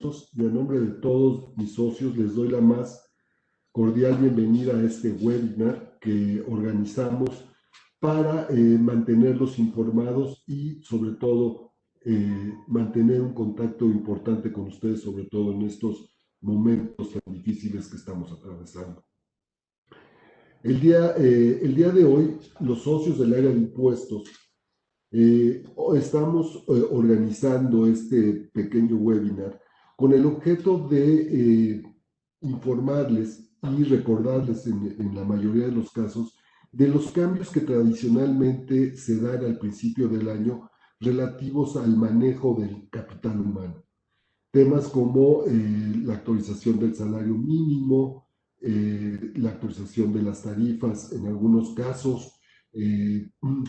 y a nombre de todos mis socios les doy la más cordial bienvenida a este webinar que organizamos para mantenerlos informados y sobre todo mantener un contacto importante con ustedes, sobre todo en estos momentos tan difíciles que estamos atravesando. El día de hoy, los socios del área de impuestos estamos organizando este pequeño webinar con el objeto de informarles y recordarles en la mayoría de los casos de los cambios que tradicionalmente se dan al principio del año relativos al manejo del capital humano. Temas como la actualización del salario mínimo, la actualización de las tarifas en algunos casos.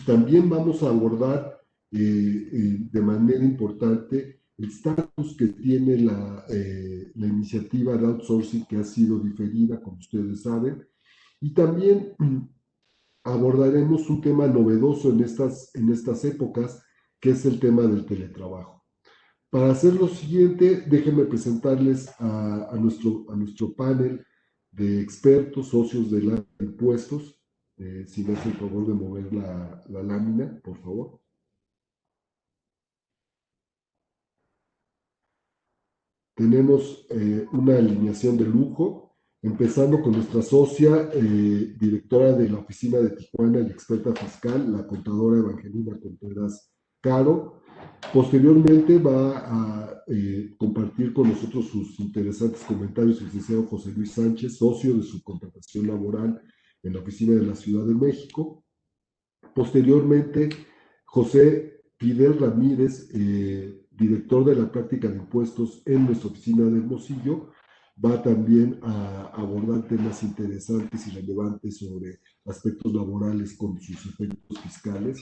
También vamos a abordar de manera importante el estatus que tiene la iniciativa de outsourcing que ha sido diferida, como ustedes saben. Y también abordaremos un tema novedoso en estas épocas, que es el tema del teletrabajo. Para hacer lo siguiente, déjenme presentarles a nuestro panel de expertos, socios de la impuestos. Si me hace el favor de mover la lámina, por favor. Tenemos una alineación de lujo, empezando con nuestra socia, directora de la oficina de Tijuana y experta fiscal, la contadora Evangelina Contreras Caro. Posteriormente va a compartir con nosotros sus interesantes comentarios el licenciado José Luis Sánchez, socio de subcontratación laboral en la oficina de la Ciudad de México. Posteriormente, José Fidel Ramírez, director de la práctica de impuestos en nuestra oficina de Hermosillo, va también a abordar temas interesantes y relevantes sobre aspectos laborales con sus efectos fiscales,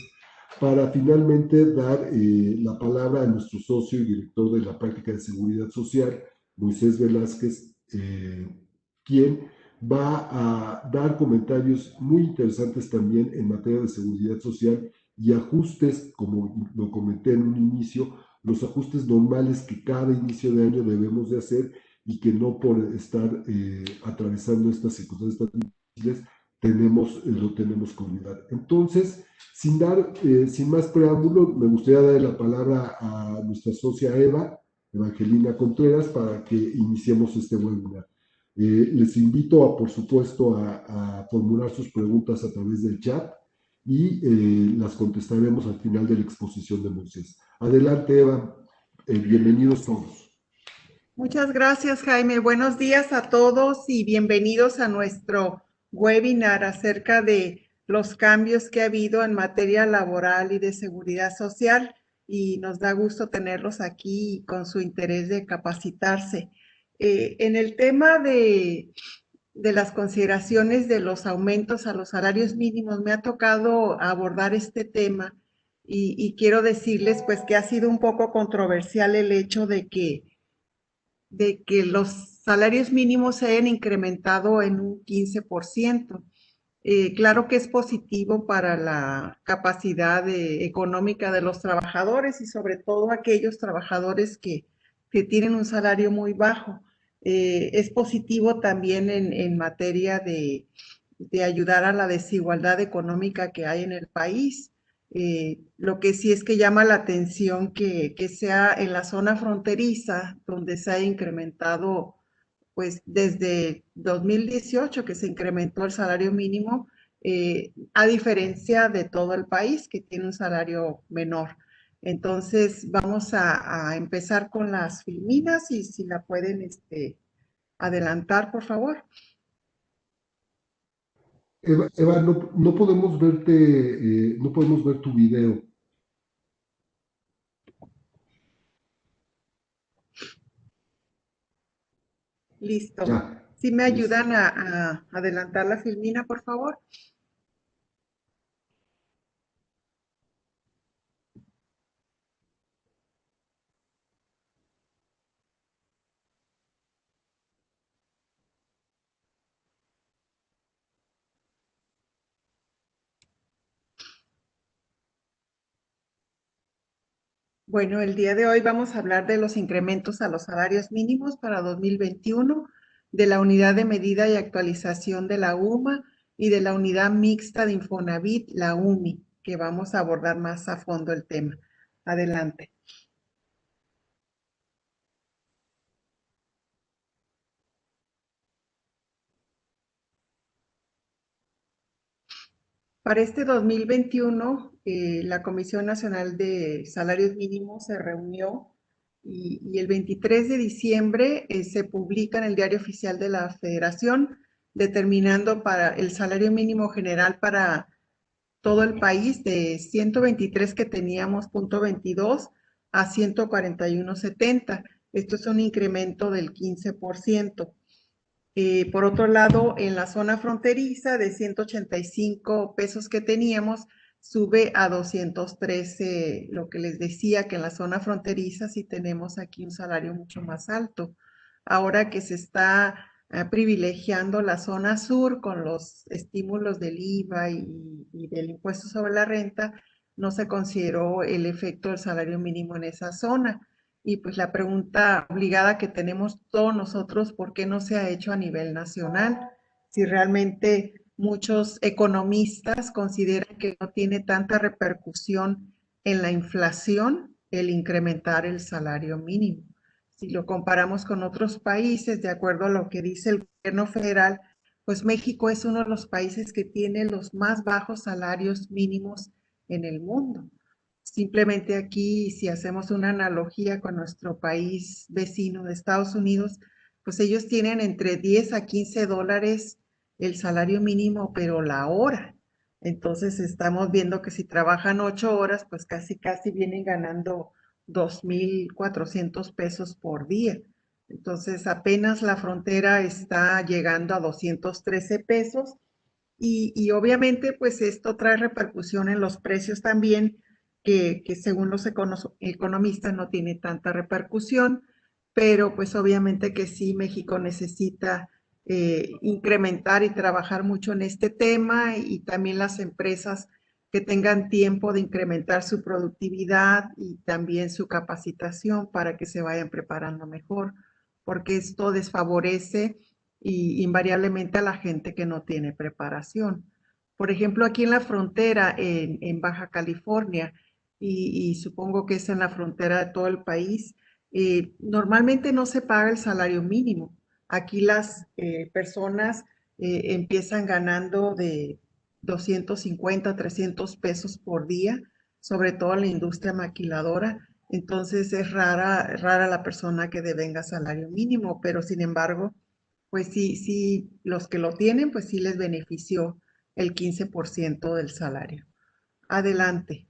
para finalmente dar la palabra a nuestro socio y director de la práctica de seguridad social, Moisés Velázquez, quien va a dar comentarios muy interesantes también en materia de seguridad social y ajustes, como lo comenté en un inicio, los ajustes normales que cada inicio de año debemos de hacer y que no por estar atravesando estas circunstancias tan difíciles lo tenemos que olvidar. Entonces, sin más preámbulo, me gustaría dar la palabra a nuestra socia Evangelina Contreras, para que iniciemos este webinar. Les invito, por supuesto, a formular sus preguntas a través del chat y las contestaremos al final de la exposición de Moisés. Adelante, Eva. Bienvenidos todos. Muchas gracias, Jaime. Buenos días a todos y bienvenidos a nuestro webinar acerca de los cambios que ha habido en materia laboral y de seguridad social, y nos da gusto tenerlos aquí con su interés de capacitarse. En el tema de las consideraciones de los aumentos a los salarios mínimos, me ha tocado abordar este tema y quiero decirles pues que ha sido un poco controversial el hecho de que los salarios mínimos se hayan incrementado en un 15%. Claro que es positivo para la capacidad económica de los trabajadores y sobre todo aquellos trabajadores que tienen un salario muy bajo. Es positivo también en materia de ayudar a la desigualdad económica que hay en el país. Lo que sí es que llama la atención que sea en la zona fronteriza donde se ha incrementado, pues desde 2018 que se incrementó el salario mínimo, a diferencia de todo el país que tiene un salario menor. Entonces vamos a empezar con las filminas y si la pueden adelantar, por favor. Eva, no podemos verte, no podemos ver tu video. Listo. Ya. ¿Sí me Listo. ayudan a adelantar la filmina, por favor? Bueno, el día de hoy vamos a hablar de los incrementos a los salarios mínimos para 2021, de la unidad de medida y actualización de la UMA y de la unidad mixta de Infonavit, la UMI, que vamos a abordar más a fondo el tema. Adelante. Para este 2021, la Comisión Nacional de Salarios Mínimos se reunió y el 23 de diciembre se publica en el Diario Oficial de la Federación, determinando para el salario mínimo general para todo el país de 123 que teníamos, punto 22, a 141.70. Esto es un incremento del 15%. Por otro lado, en la zona fronteriza de 185 pesos que teníamos, sube a 213, lo que les decía que en la zona fronteriza sí tenemos aquí un salario mucho más alto. Ahora que se está privilegiando la zona sur con los estímulos del IVA y del impuesto sobre la renta, no se consideró el efecto del salario mínimo en esa zona. Y pues la pregunta obligada que tenemos todos nosotros, ¿por qué no se ha hecho a nivel nacional? Si realmente muchos economistas consideran que no tiene tanta repercusión en la inflación el incrementar el salario mínimo. Si lo comparamos con otros países, de acuerdo a lo que dice el gobierno federal, pues México es uno de los países que tiene los más bajos salarios mínimos en el mundo. Simplemente aquí, si hacemos una analogía con nuestro país vecino de Estados Unidos, pues ellos tienen entre 10 a 15 dólares el salario mínimo, pero la hora. Entonces estamos viendo que si trabajan 8 horas, pues casi vienen ganando 2,400 pesos por día. Entonces apenas la frontera está llegando a 213 pesos y obviamente pues esto trae repercusión en los precios también, que según los economistas no tiene tanta repercusión, pero pues obviamente que sí, México necesita incrementar y trabajar mucho en este tema y también las empresas que tengan tiempo de incrementar su productividad y también su capacitación para que se vayan preparando mejor, porque esto desfavorece y invariablemente a la gente que no tiene preparación. Por ejemplo, aquí en la frontera, en Baja California, y supongo que es en la frontera de todo el país, normalmente no se paga el salario mínimo. Aquí las personas empiezan ganando de 250, 300 pesos por día, sobre todo en la industria maquiladora. Entonces es rara la persona que devenga salario mínimo, pero sin embargo, pues sí, los que lo tienen, pues sí les benefició el 15% del salario. Adelante.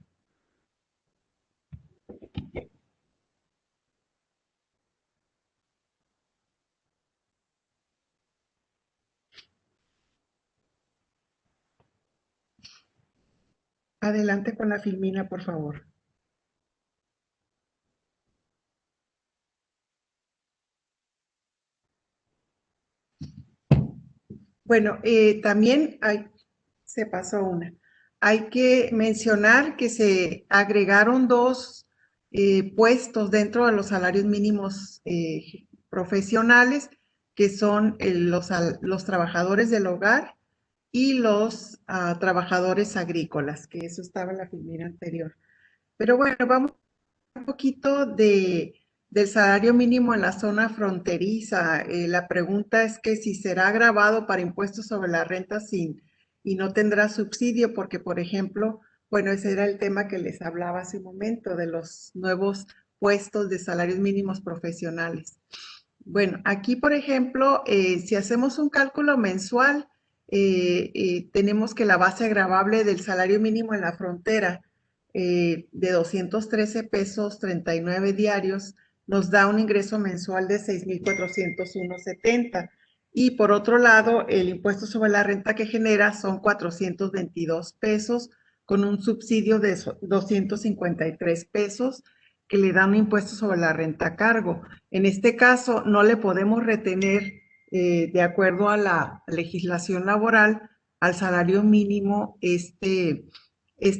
Adelante con la filmina, por favor. Bueno, también se pasó una. Hay que mencionar que se agregaron dos puestos dentro de los salarios mínimos profesionales, que son los trabajadores del hogar y los trabajadores agrícolas, que eso estaba en la filmina anterior. Pero bueno, vamos un poquito del salario mínimo en la zona fronteriza. La pregunta es que si será grabado para impuestos sobre la renta y no tendrá subsidio, porque por ejemplo, bueno, ese era el tema que les hablaba hace un momento de los nuevos puestos de salarios mínimos profesionales. Bueno, aquí por ejemplo, si hacemos un cálculo mensual, tenemos que la base agravable del salario mínimo en la frontera de 213 pesos 39 diarios nos da un ingreso mensual de 6,401.70. Y por otro lado, el impuesto sobre la renta que genera son 422 pesos con un subsidio de 253 pesos que le dan un impuesto sobre la renta a cargo. En este caso, no le podemos retener, de acuerdo a la legislación laboral, al salario mínimo este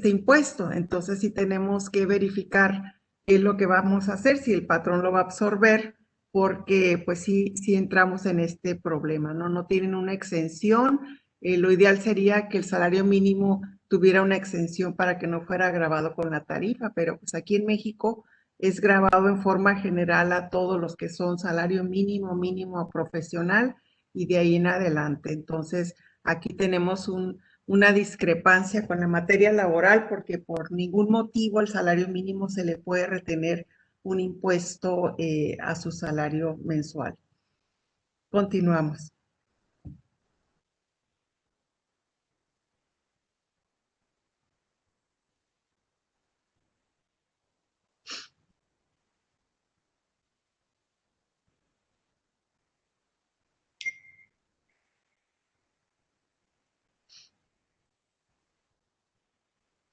impuesto. Entonces, sí tenemos que verificar qué es lo que vamos a hacer, si el patrón lo va a absorber, porque pues sí, sí entramos en este problema, ¿no? No tienen una exención. Lo ideal sería que el salario mínimo tuviera una exención para que no fuera grabado con la tarifa, pero pues aquí en México es grabado en forma general a todos los que son salario mínimo, mínimo profesional y de ahí en adelante. Entonces, aquí tenemos una discrepancia con la materia laboral porque por ningún motivo el salario mínimo se le puede retener un impuesto a su salario mensual. Continuamos.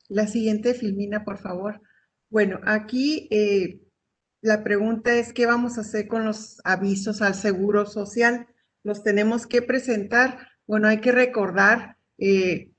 La siguiente, Filmina, por favor. Bueno, aquí la pregunta es, ¿qué vamos a hacer con los avisos al Seguro Social? ¿Los tenemos que presentar? Bueno, hay que recordar que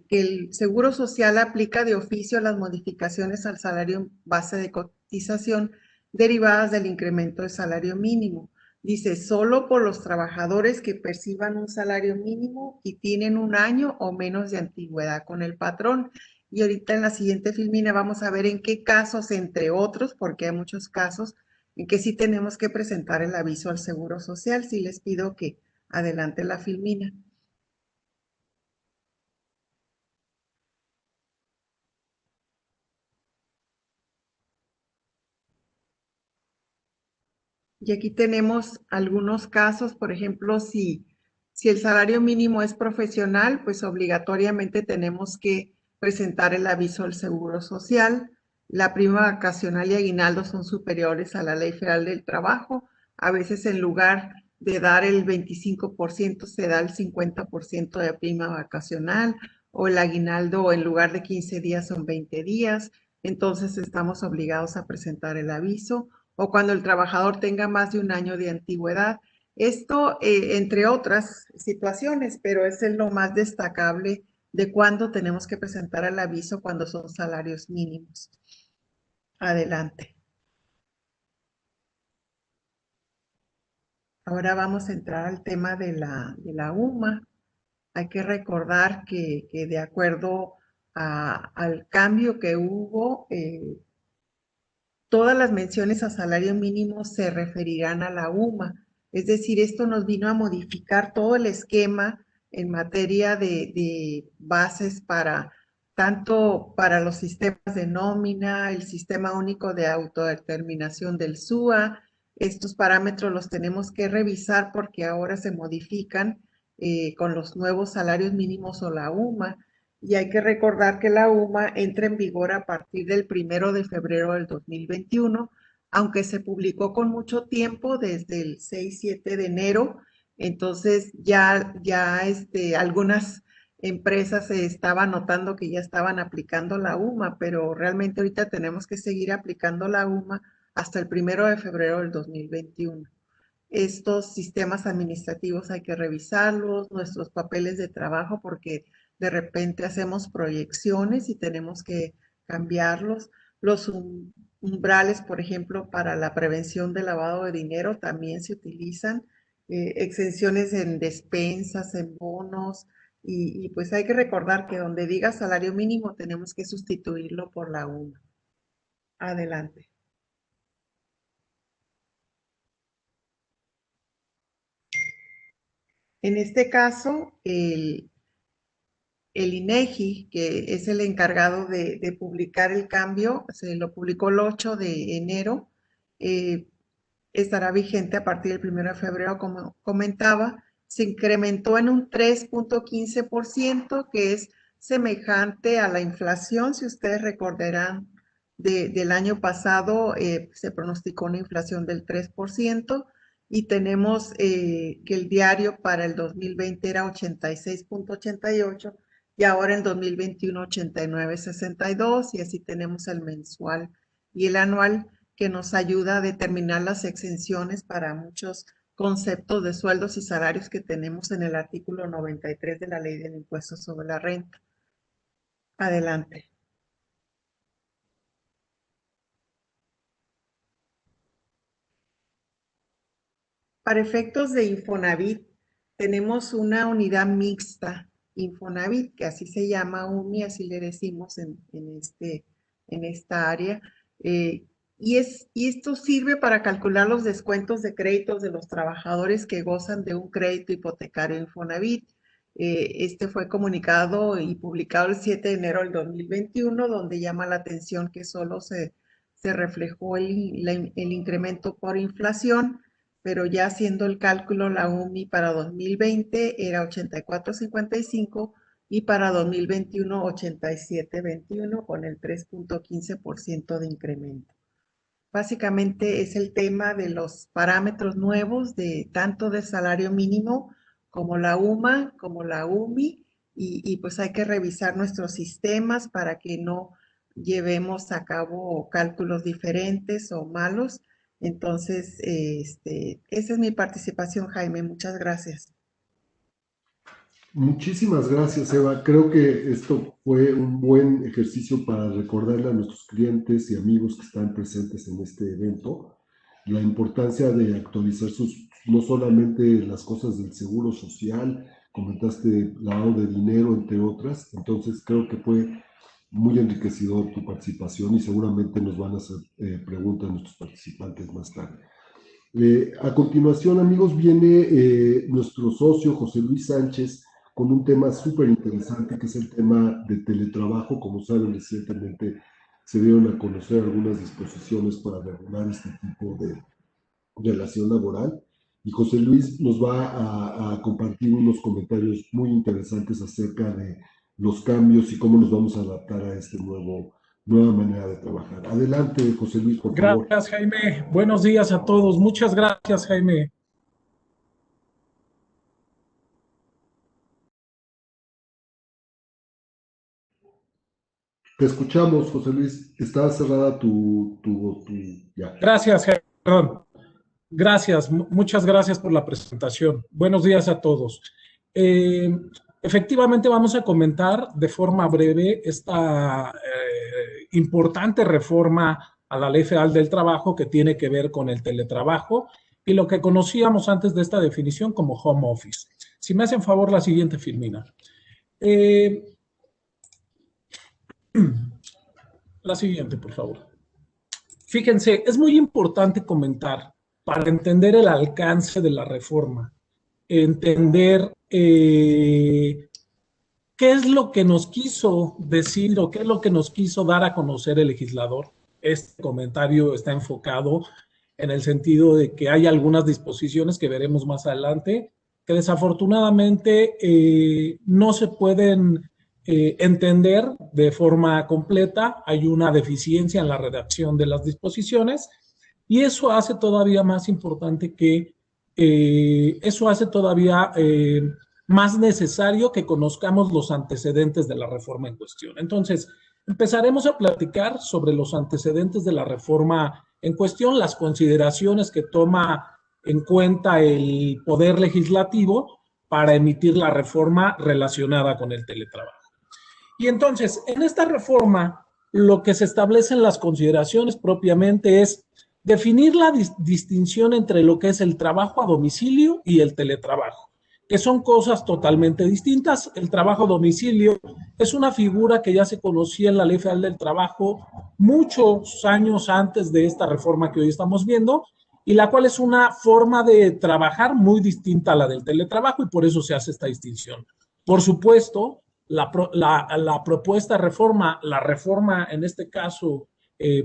el Seguro Social aplica de oficio las modificaciones al salario base de cotización derivadas del incremento del salario mínimo. Dice, solo por los trabajadores que perciban un salario mínimo y tienen un año o menos de antigüedad con el patrón. Y ahorita en la siguiente filmina vamos a ver en qué casos, entre otros, porque hay muchos casos, en que sí tenemos que presentar el aviso al Seguro Social. Sí les pido que adelante la filmina. Y aquí tenemos algunos casos, por ejemplo, si el salario mínimo es profesional, pues obligatoriamente tenemos que presentar el aviso al Seguro Social. La prima vacacional y aguinaldo son superiores a la Ley Federal del Trabajo. A veces en lugar de dar el 25%, se da el 50% de prima vacacional o el aguinaldo en lugar de 15 días son 20 días. Entonces estamos obligados a presentar el aviso o cuando el trabajador tenga más de un año de antigüedad. Esto, entre otras situaciones, pero es lo más destacable de cuándo tenemos que presentar el aviso cuando son salarios mínimos. Adelante. Ahora vamos a entrar al tema de la UMA. Hay que recordar que de acuerdo al cambio que hubo, todas las menciones a salario mínimo se referirán a la UMA. Es decir, esto nos vino a modificar todo el esquema en materia de bases para tanto para los sistemas de nómina, el sistema único de autodeterminación del SUA. Estos parámetros los tenemos que revisar porque ahora se modifican con los nuevos salarios mínimos o la UMA. Y hay que recordar que la UMA entra en vigor a partir del 1 de febrero del 2021, aunque se publicó con mucho tiempo, desde el 6-7 de enero. Entonces ya algunas empresas se estaban notando que ya estaban aplicando la UMA, pero realmente ahorita tenemos que seguir aplicando la UMA hasta el 1 de febrero del 2021. Estos sistemas administrativos hay que revisarlos, nuestros papeles de trabajo, porque de repente hacemos proyecciones y tenemos que cambiarlos. Los umbrales, por ejemplo, para la prevención del lavado de dinero también se utilizan. Exenciones en despensas, en bonos, y pues hay que recordar que donde diga salario mínimo tenemos que sustituirlo por la UMA. Adelante. En este caso, el INEGI, que es el encargado de publicar el cambio, se lo publicó el 8 de enero, eh, estará vigente a partir del 1 de febrero, como comentaba. Se incrementó en un 3.15%, que es semejante a la inflación. Si ustedes recordarán, del año pasado se pronosticó una inflación del 3%, y tenemos que el diario para el 2020 era 86.88 y ahora en 2021 89.62, y así tenemos el mensual y el anual, que nos ayuda a determinar las exenciones para muchos conceptos de sueldos y salarios que tenemos en el artículo 93 de la Ley del Impuesto sobre la Renta. Adelante. para efectos de Infonavit, tenemos una unidad mixta Infonavit, que así se llama UMI, así le decimos en esta área. Y esto sirve para calcular los descuentos de créditos de los trabajadores que gozan de un crédito hipotecario Infonavit. Este fue comunicado y publicado el 7 de enero del 2021, donde llama la atención que solo se reflejó el incremento por inflación, pero ya haciendo el cálculo, la UMI para 2020 era 84.55 y para 2021 87.21 con el 3.15% de incremento. Básicamente es el tema de los parámetros nuevos de tanto de salario mínimo como la UMA, como la UMI, y pues hay que revisar nuestros sistemas para que no llevemos a cabo cálculos diferentes o malos. Entonces, esa es mi participación, Jaime. Muchas gracias. Muchísimas gracias, Eva. Creo que esto fue un buen ejercicio para recordarle a nuestros clientes y amigos que están presentes en este evento la importancia de actualizar no solamente las cosas del seguro social, comentaste lavado de dinero, entre otras. Entonces creo que fue muy enriquecedor tu participación y seguramente nos van a hacer preguntas nuestros participantes más tarde. A continuación, amigos, viene nuestro socio José Luis Sánchez con un tema súper interesante que es el tema de teletrabajo. Como saben, recientemente se dieron a conocer algunas disposiciones para regular este tipo de relación laboral y José Luis nos va a compartir unos comentarios muy interesantes acerca de los cambios y cómo nos vamos a adaptar a esta nueva manera de trabajar. Adelante, José Luis, por favor. Gracias, Jaime. Buenos días a todos. Muchas gracias, Jaime. Te escuchamos, José Luis. Está cerrada ya. Gracias, Jaime. Perdón. Gracias, muchas gracias por la presentación. Buenos días a todos. Efectivamente, vamos a comentar de forma breve esta importante reforma a la Ley Federal del Trabajo que tiene que ver con el teletrabajo y lo que conocíamos antes de esta definición como home office. Si me hacen favor, la siguiente, Firmina. La siguiente, por favor. Fíjense, es muy importante comentar para entender el alcance de la reforma, entender qué es lo que nos quiso decir o qué es lo que nos quiso dar a conocer el legislador. Este comentario está enfocado en el sentido de que hay algunas disposiciones que veremos más adelante que desafortunadamente no se pueden entender de forma completa. Hay una deficiencia en la redacción de las disposiciones. Y eso hace todavía más importante más necesario que conozcamos los antecedentes de la reforma en cuestión. Entonces, empezaremos a platicar sobre los antecedentes de la reforma en cuestión, las consideraciones que toma en cuenta el Poder Legislativo para emitir la reforma relacionada con el teletrabajo. Y entonces, en esta reforma, lo que se establece en las consideraciones propiamente es definir la distinción entre lo que es el trabajo a domicilio y el teletrabajo, que son cosas totalmente distintas. El trabajo a domicilio es una figura que ya se conocía en la Ley Federal del Trabajo muchos años antes de esta reforma que hoy estamos viendo, y la cual es una forma de trabajar muy distinta a la del teletrabajo, y por eso se hace esta distinción. Por supuesto, la propuesta reforma, la reforma en este caso,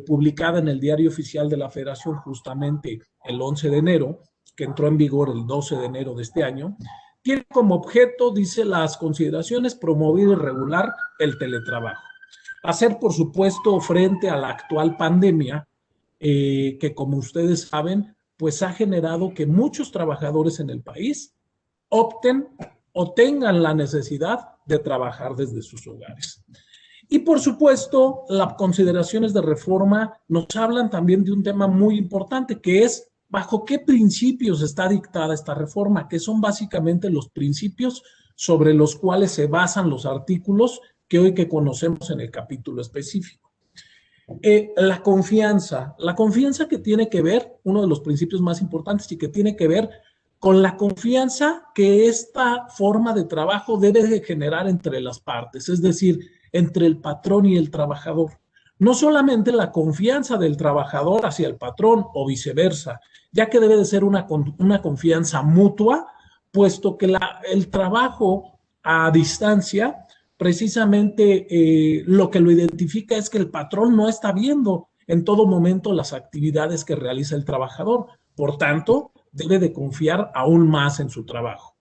publicada en el Diario Oficial de la Federación justamente el 11 de enero, que entró en vigor el 12 de enero de este año, tiene como objeto, dice las consideraciones, promover y regular el teletrabajo. Hacer, por supuesto, frente a la actual pandemia, que como ustedes saben, pues ha generado que muchos trabajadores en el país opten o tengan la necesidad de trabajar desde sus hogares. Y por supuesto, las consideraciones de reforma nos hablan también de un tema muy importante, que es bajo qué principios está dictada esta reforma, que son básicamente los principios sobre los cuales se basan los artículos que hoy que conocemos en el capítulo específico. La confianza que tiene que ver, uno de los principios más importantes y que tiene que ver con la confianza que esta forma de trabajo debe de generar entre las partes, es decir, entre el patrón y el trabajador. No solamente la confianza del trabajador hacia el patrón o viceversa, ya que debe de ser una confianza mutua, puesto que el trabajo a distancia, precisamente lo que lo identifica es que el patrón no está viendo en todo momento las actividades que realiza el trabajador. Por tanto, debe de confiar aún más en su trabajo.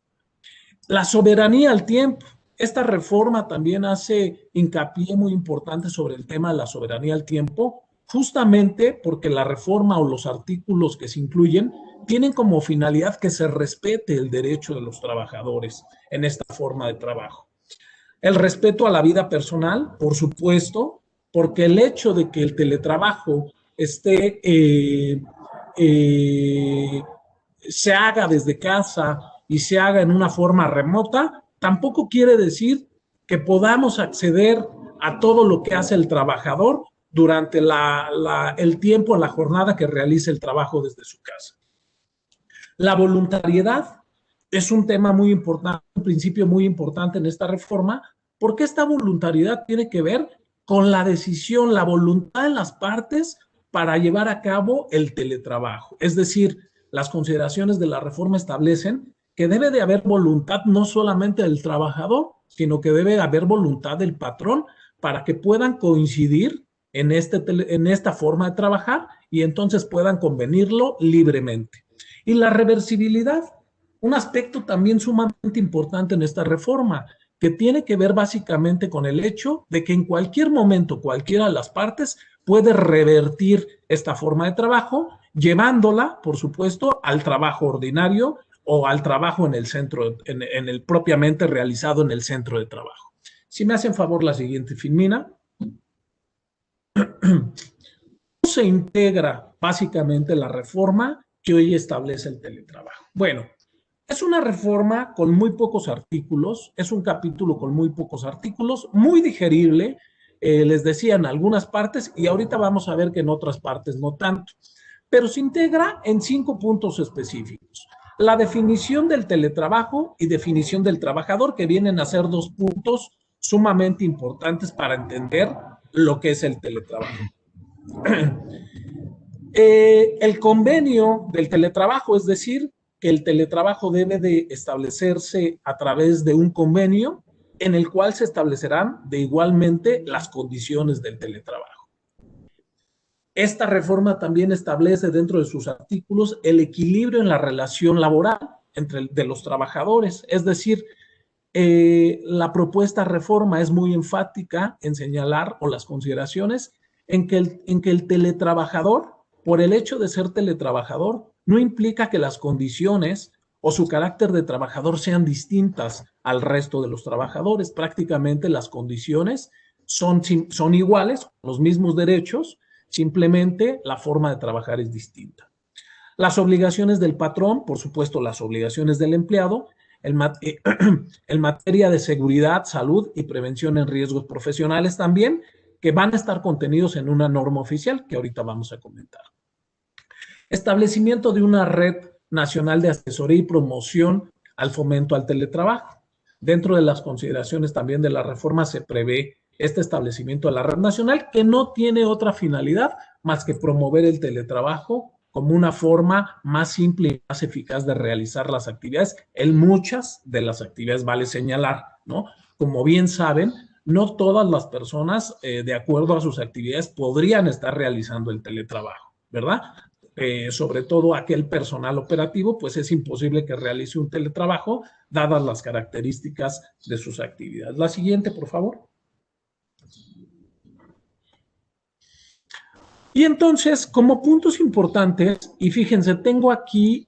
La soberanía al tiempo. Esta reforma también hace hincapié muy importante sobre el tema de la soberanía al tiempo, justamente porque la reforma o los artículos que se incluyen tienen como finalidad que se respete el derecho de los trabajadores en esta forma de trabajo. El respeto a la vida personal, por supuesto, porque el hecho de que el teletrabajo se haga desde casa y se haga en una forma remota, tampoco quiere decir que podamos acceder a todo lo que hace el trabajador durante el tiempo, la jornada que realice el trabajo desde su casa. La voluntariedad es un tema muy importante, un principio muy importante en esta reforma, porque esta voluntariedad tiene que ver con la decisión, la voluntad de las partes para llevar a cabo el teletrabajo. Es decir, las consideraciones de la reforma establecen que debe de haber voluntad no solamente del trabajador, sino que debe haber voluntad del patrón para que puedan coincidir en esta forma de trabajar y entonces puedan convenirlo libremente. Y la reversibilidad, un aspecto también sumamente importante en esta reforma, que tiene que ver básicamente con el hecho de que en cualquier momento cualquiera de las partes puede revertir esta forma de trabajo, llevándola, por supuesto, al trabajo ordinario o al trabajo en el centro, en el propiamente realizado en el centro de trabajo. Si me hacen favor la siguiente filmina. ¿Cómo se integra básicamente la reforma que hoy establece el teletrabajo? Bueno, es una reforma con muy pocos artículos, es un capítulo con muy pocos artículos, muy digerible, les decía en algunas partes y ahorita vamos a ver que en otras partes no tanto, pero se integra en 5 puntos específicos. La definición del teletrabajo y definición del trabajador, que vienen a ser 2 puntos sumamente importantes para entender lo que es el teletrabajo. El convenio del teletrabajo, es decir, que el teletrabajo debe de establecerse a través de un convenio en el cual se establecerán de igualmente las condiciones del teletrabajo. Esta reforma también establece dentro de sus artículos el equilibrio en la relación laboral de los trabajadores, es decir, la propuesta reforma es muy enfática en señalar o las consideraciones en que el teletrabajador, por el hecho de ser teletrabajador, no implica que las condiciones o su carácter de trabajador sean distintas al resto de los trabajadores. Prácticamente las condiciones son iguales, los mismos derechos, simplemente la forma de trabajar es distinta. Las obligaciones del patrón, por supuesto, las obligaciones del empleado, en materia de seguridad, salud y prevención en riesgos profesionales también, que van a estar contenidos en una norma oficial que ahorita vamos a comentar. Establecimiento de una red nacional de asesoría y promoción al fomento al teletrabajo. Dentro de las consideraciones también de la reforma se prevé este establecimiento de la red nacional que no tiene otra finalidad más que promover el teletrabajo como una forma más simple y más eficaz de realizar las actividades. En muchas de las actividades vale señalar, ¿no? Como bien saben, no todas las personas, de acuerdo a sus actividades, podrían estar realizando el teletrabajo, ¿verdad? Sobre todo aquel personal operativo, pues es imposible que realice un teletrabajo, dadas las características de sus actividades. La siguiente, por favor. Y entonces, como puntos importantes, y fíjense, tengo aquí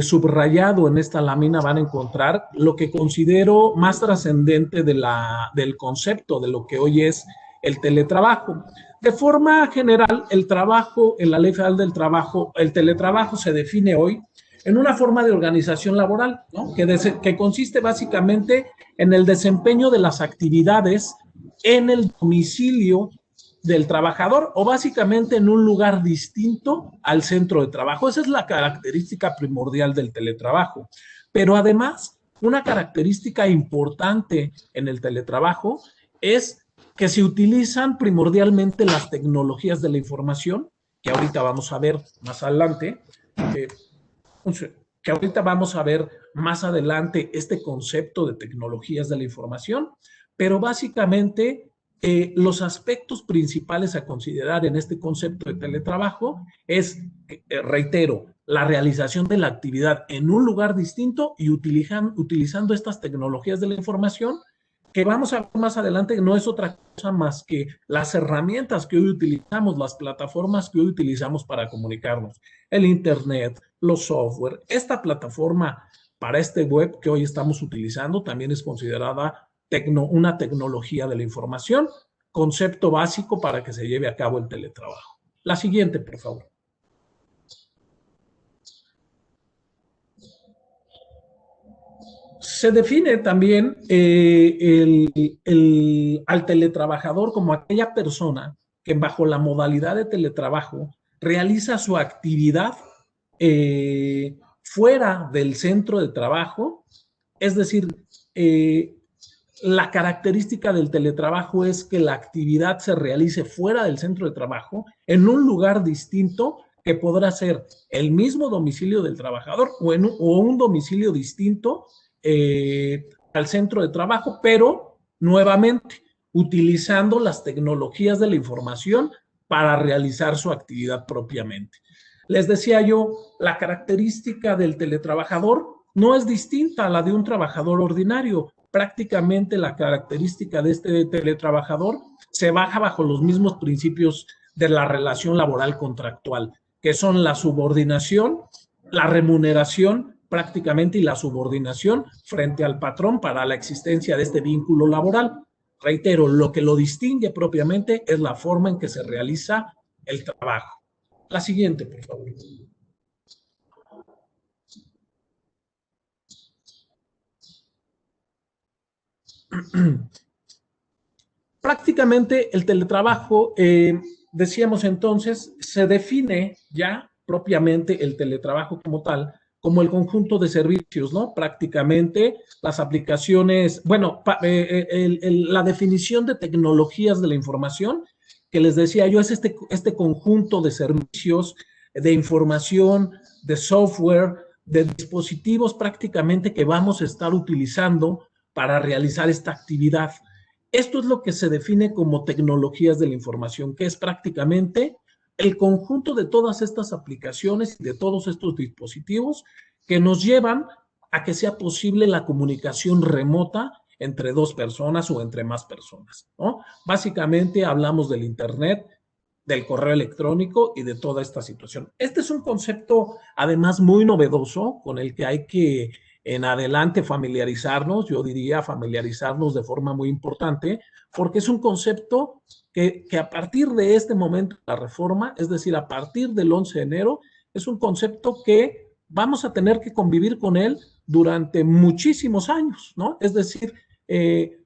subrayado en esta lámina, van a encontrar lo que considero más trascendente del concepto de lo que hoy es el teletrabajo. De forma general, el trabajo, en la Ley Federal del Trabajo, el teletrabajo se define hoy en una forma de organización laboral, ¿no? que consiste básicamente en el desempeño de las actividades en el domicilio del trabajador o básicamente en un lugar distinto al centro de trabajo. Esa es la característica primordial del teletrabajo. Pero además, una característica importante en el teletrabajo es que se utilizan primordialmente las tecnologías de la información, que ahorita vamos a ver más adelante, este concepto de tecnologías de la información, pero básicamente los aspectos principales a considerar en este concepto de teletrabajo es, reitero, la realización de la actividad en un lugar distinto y utilizando estas tecnologías de la información, que vamos a ver más adelante, no es otra cosa más que las herramientas que hoy utilizamos, las plataformas que hoy utilizamos para comunicarnos, el Internet, los software. Esta plataforma para este web que hoy estamos utilizando también es considerada una tecnología de la información, concepto básico para que se lleve a cabo el teletrabajo. La siguiente, por favor. Se define también al teletrabajador como aquella persona que bajo la modalidad de teletrabajo realiza su actividad fuera del centro de trabajo, es decir, la característica del teletrabajo es que la actividad se realice fuera del centro de trabajo, en un lugar distinto que podrá ser el mismo domicilio del trabajador o un domicilio distinto al centro de trabajo, pero nuevamente utilizando las tecnologías de la información para realizar su actividad propiamente. Les decía yo, la característica del teletrabajador no es distinta a la de un trabajador ordinario. Prácticamente la característica de este teletrabajador se baja bajo los mismos principios de la relación laboral contractual, que son la subordinación, la remuneración prácticamente y la subordinación frente al patrón para la existencia de este vínculo laboral. Reitero, lo que lo distingue propiamente es la forma en que se realiza el trabajo. La siguiente, por favor. Prácticamente el teletrabajo, decíamos entonces, se define ya propiamente el teletrabajo como tal, como el conjunto de servicios, ¿no? Prácticamente las aplicaciones, bueno, la definición de tecnologías de la información que les decía yo es este conjunto de servicios, de información, de software, de dispositivos prácticamente que vamos a estar utilizando para realizar esta actividad. Esto es lo que se define como tecnologías de la información, que es prácticamente el conjunto de todas estas aplicaciones y de todos estos dispositivos que nos llevan a que sea posible la comunicación remota entre dos personas o entre más personas, ¿no? Básicamente hablamos del Internet, del correo electrónico y de toda esta situación. Este es un concepto además muy novedoso con el que hay que en adelante familiarizarnos, yo diría familiarizarnos de forma muy importante, porque es un concepto que a partir de este momento de la reforma, es decir, a partir del 11 de enero, es un concepto que vamos a tener que convivir con él durante muchísimos años, ¿no? Es decir, del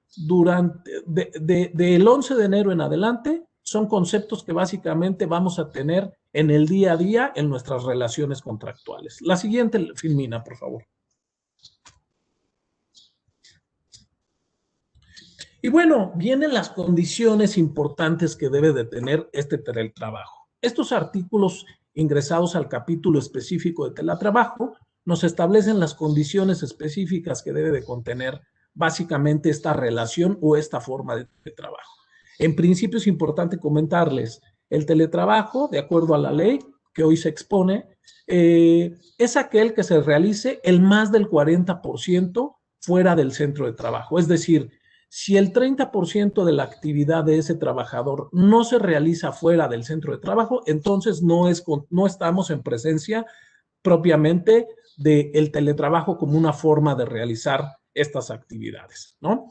11 de enero en adelante, son conceptos que básicamente vamos a tener en el día a día en nuestras relaciones contractuales. La siguiente, Filmina, por favor. Y bueno, vienen las condiciones importantes que debe de tener este teletrabajo. Estos artículos ingresados al capítulo específico de teletrabajo nos establecen las condiciones específicas que debe de contener básicamente esta relación o esta forma de trabajo. En principio es importante comentarles, el teletrabajo, de acuerdo a la ley que hoy se expone, es aquel que se realice el más del 40% fuera del centro de trabajo. Es decir, si el 30% de la actividad de ese trabajador no se realiza fuera del centro de trabajo, entonces no estamos en presencia propiamente del teletrabajo como una forma de realizar estas actividades, ¿no?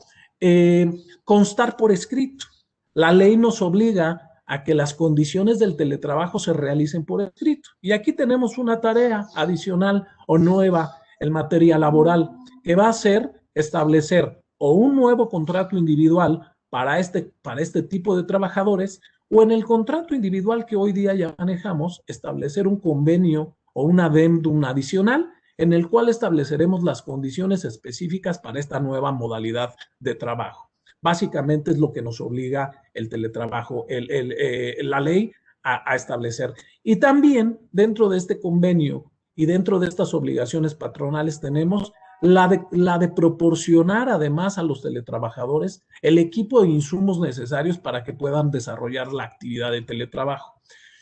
Constar por escrito. La ley nos obliga a que las condiciones del teletrabajo se realicen por escrito. Y aquí tenemos una tarea adicional o nueva en materia laboral que va a ser establecer o un nuevo contrato individual para este tipo de trabajadores, o en el contrato individual que hoy día ya manejamos, establecer un convenio o un adendum adicional en el cual estableceremos las condiciones específicas para esta nueva modalidad de trabajo. Básicamente es lo que nos obliga el teletrabajo, la ley a establecer. Y también dentro de este convenio y dentro de estas obligaciones patronales tenemos la de proporcionar además a los teletrabajadores el equipo de insumos necesarios para que puedan desarrollar la actividad de teletrabajo.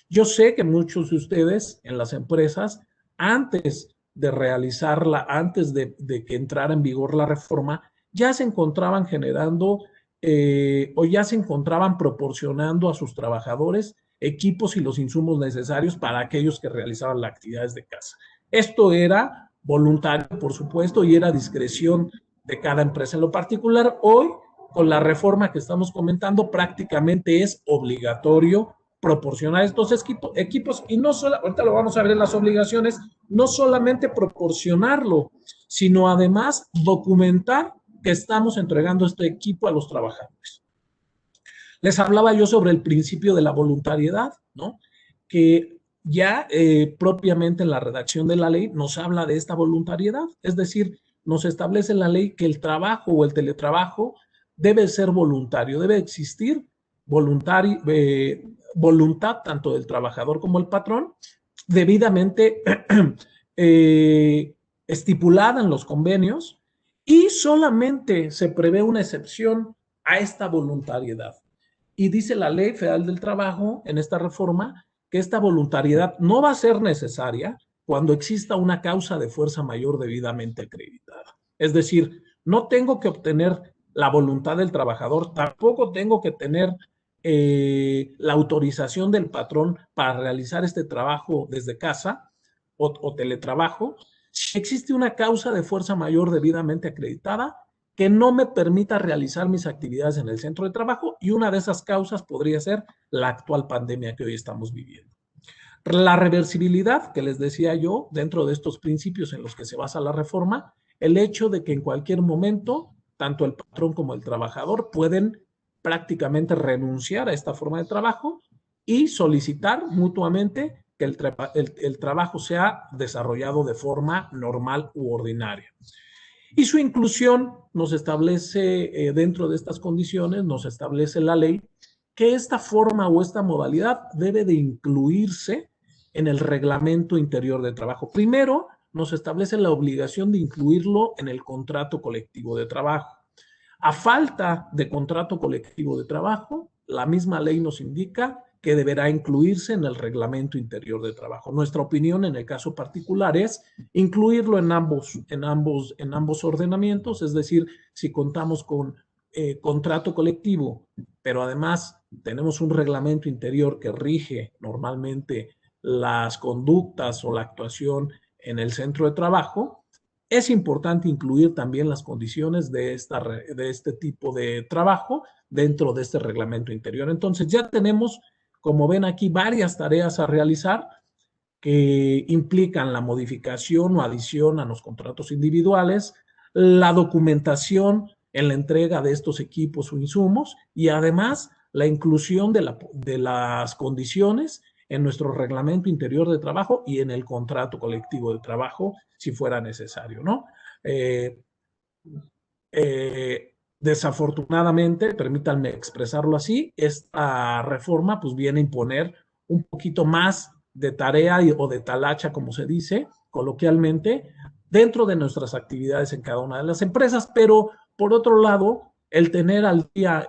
Yo sé que muchos de ustedes en las empresas, antes de realizarla, antes de que entrara en vigor la reforma, ya se encontraban generando o ya se encontraban proporcionando a sus trabajadores equipos y los insumos necesarios para aquellos que realizaban las actividades de casa. Esto era voluntario, por supuesto, y era discreción de cada empresa. En lo particular, hoy, con la reforma que estamos comentando, prácticamente es obligatorio proporcionar estos equipos y no solo, ahorita lo vamos a ver en las obligaciones, no solamente proporcionarlo, sino además documentar que estamos entregando este equipo a los trabajadores. Les hablaba yo sobre el principio de la voluntariedad, ¿no? Que ya propiamente en la redacción de la ley nos habla de esta voluntariedad, es decir, nos establece en la ley que el trabajo o el teletrabajo debe ser voluntario, debe existir voluntad tanto del trabajador como el patrón, debidamente estipulada en los convenios, y solamente se prevé una excepción a esta voluntariedad. Y dice la Ley Federal del Trabajo en esta reforma que esta voluntariedad no va a ser necesaria cuando exista una causa de fuerza mayor debidamente acreditada. Es decir, no tengo que obtener la voluntad del trabajador, tampoco tengo que tener la autorización del patrón para realizar este trabajo desde casa o teletrabajo. Si existe una causa de fuerza mayor debidamente acreditada que no me permita realizar mis actividades en el centro de trabajo, y una de esas causas podría ser la actual pandemia que hoy estamos viviendo. La reversibilidad, que les decía yo, dentro de estos principios en los que se basa la reforma, el hecho de que en cualquier momento, tanto el patrón como el trabajador pueden prácticamente renunciar a esta forma de trabajo y solicitar mutuamente que el trabajo sea desarrollado de forma normal u ordinaria. Y su inclusión nos establece, dentro de estas condiciones, nos establece la ley que esta forma o esta modalidad debe de incluirse en el reglamento interior de trabajo. Primero, nos establece la obligación de incluirlo en el contrato colectivo de trabajo. A falta de contrato colectivo de trabajo, la misma ley nos indica que deberá incluirse en el reglamento interior de trabajo. Nuestra opinión en el caso particular es incluirlo en ambos ordenamientos, es decir, si contamos con contrato colectivo, pero además tenemos un reglamento interior que rige normalmente las conductas o la actuación en el centro de trabajo, es importante incluir también las condiciones de este tipo de trabajo dentro de este reglamento interior. Entonces ya tenemos, como ven aquí, varias tareas a realizar que implican la modificación o adición a los contratos individuales, la documentación en la entrega de estos equipos o insumos y además la inclusión de las condiciones en nuestro reglamento interior de trabajo y en el contrato colectivo de trabajo si fuera necesario, ¿no? Desafortunadamente, permítanme expresarlo así, esta reforma pues viene a imponer un poquito más de tarea o de talacha, como se dice coloquialmente, dentro de nuestras actividades en cada una de las empresas, pero por otro lado, el tener al día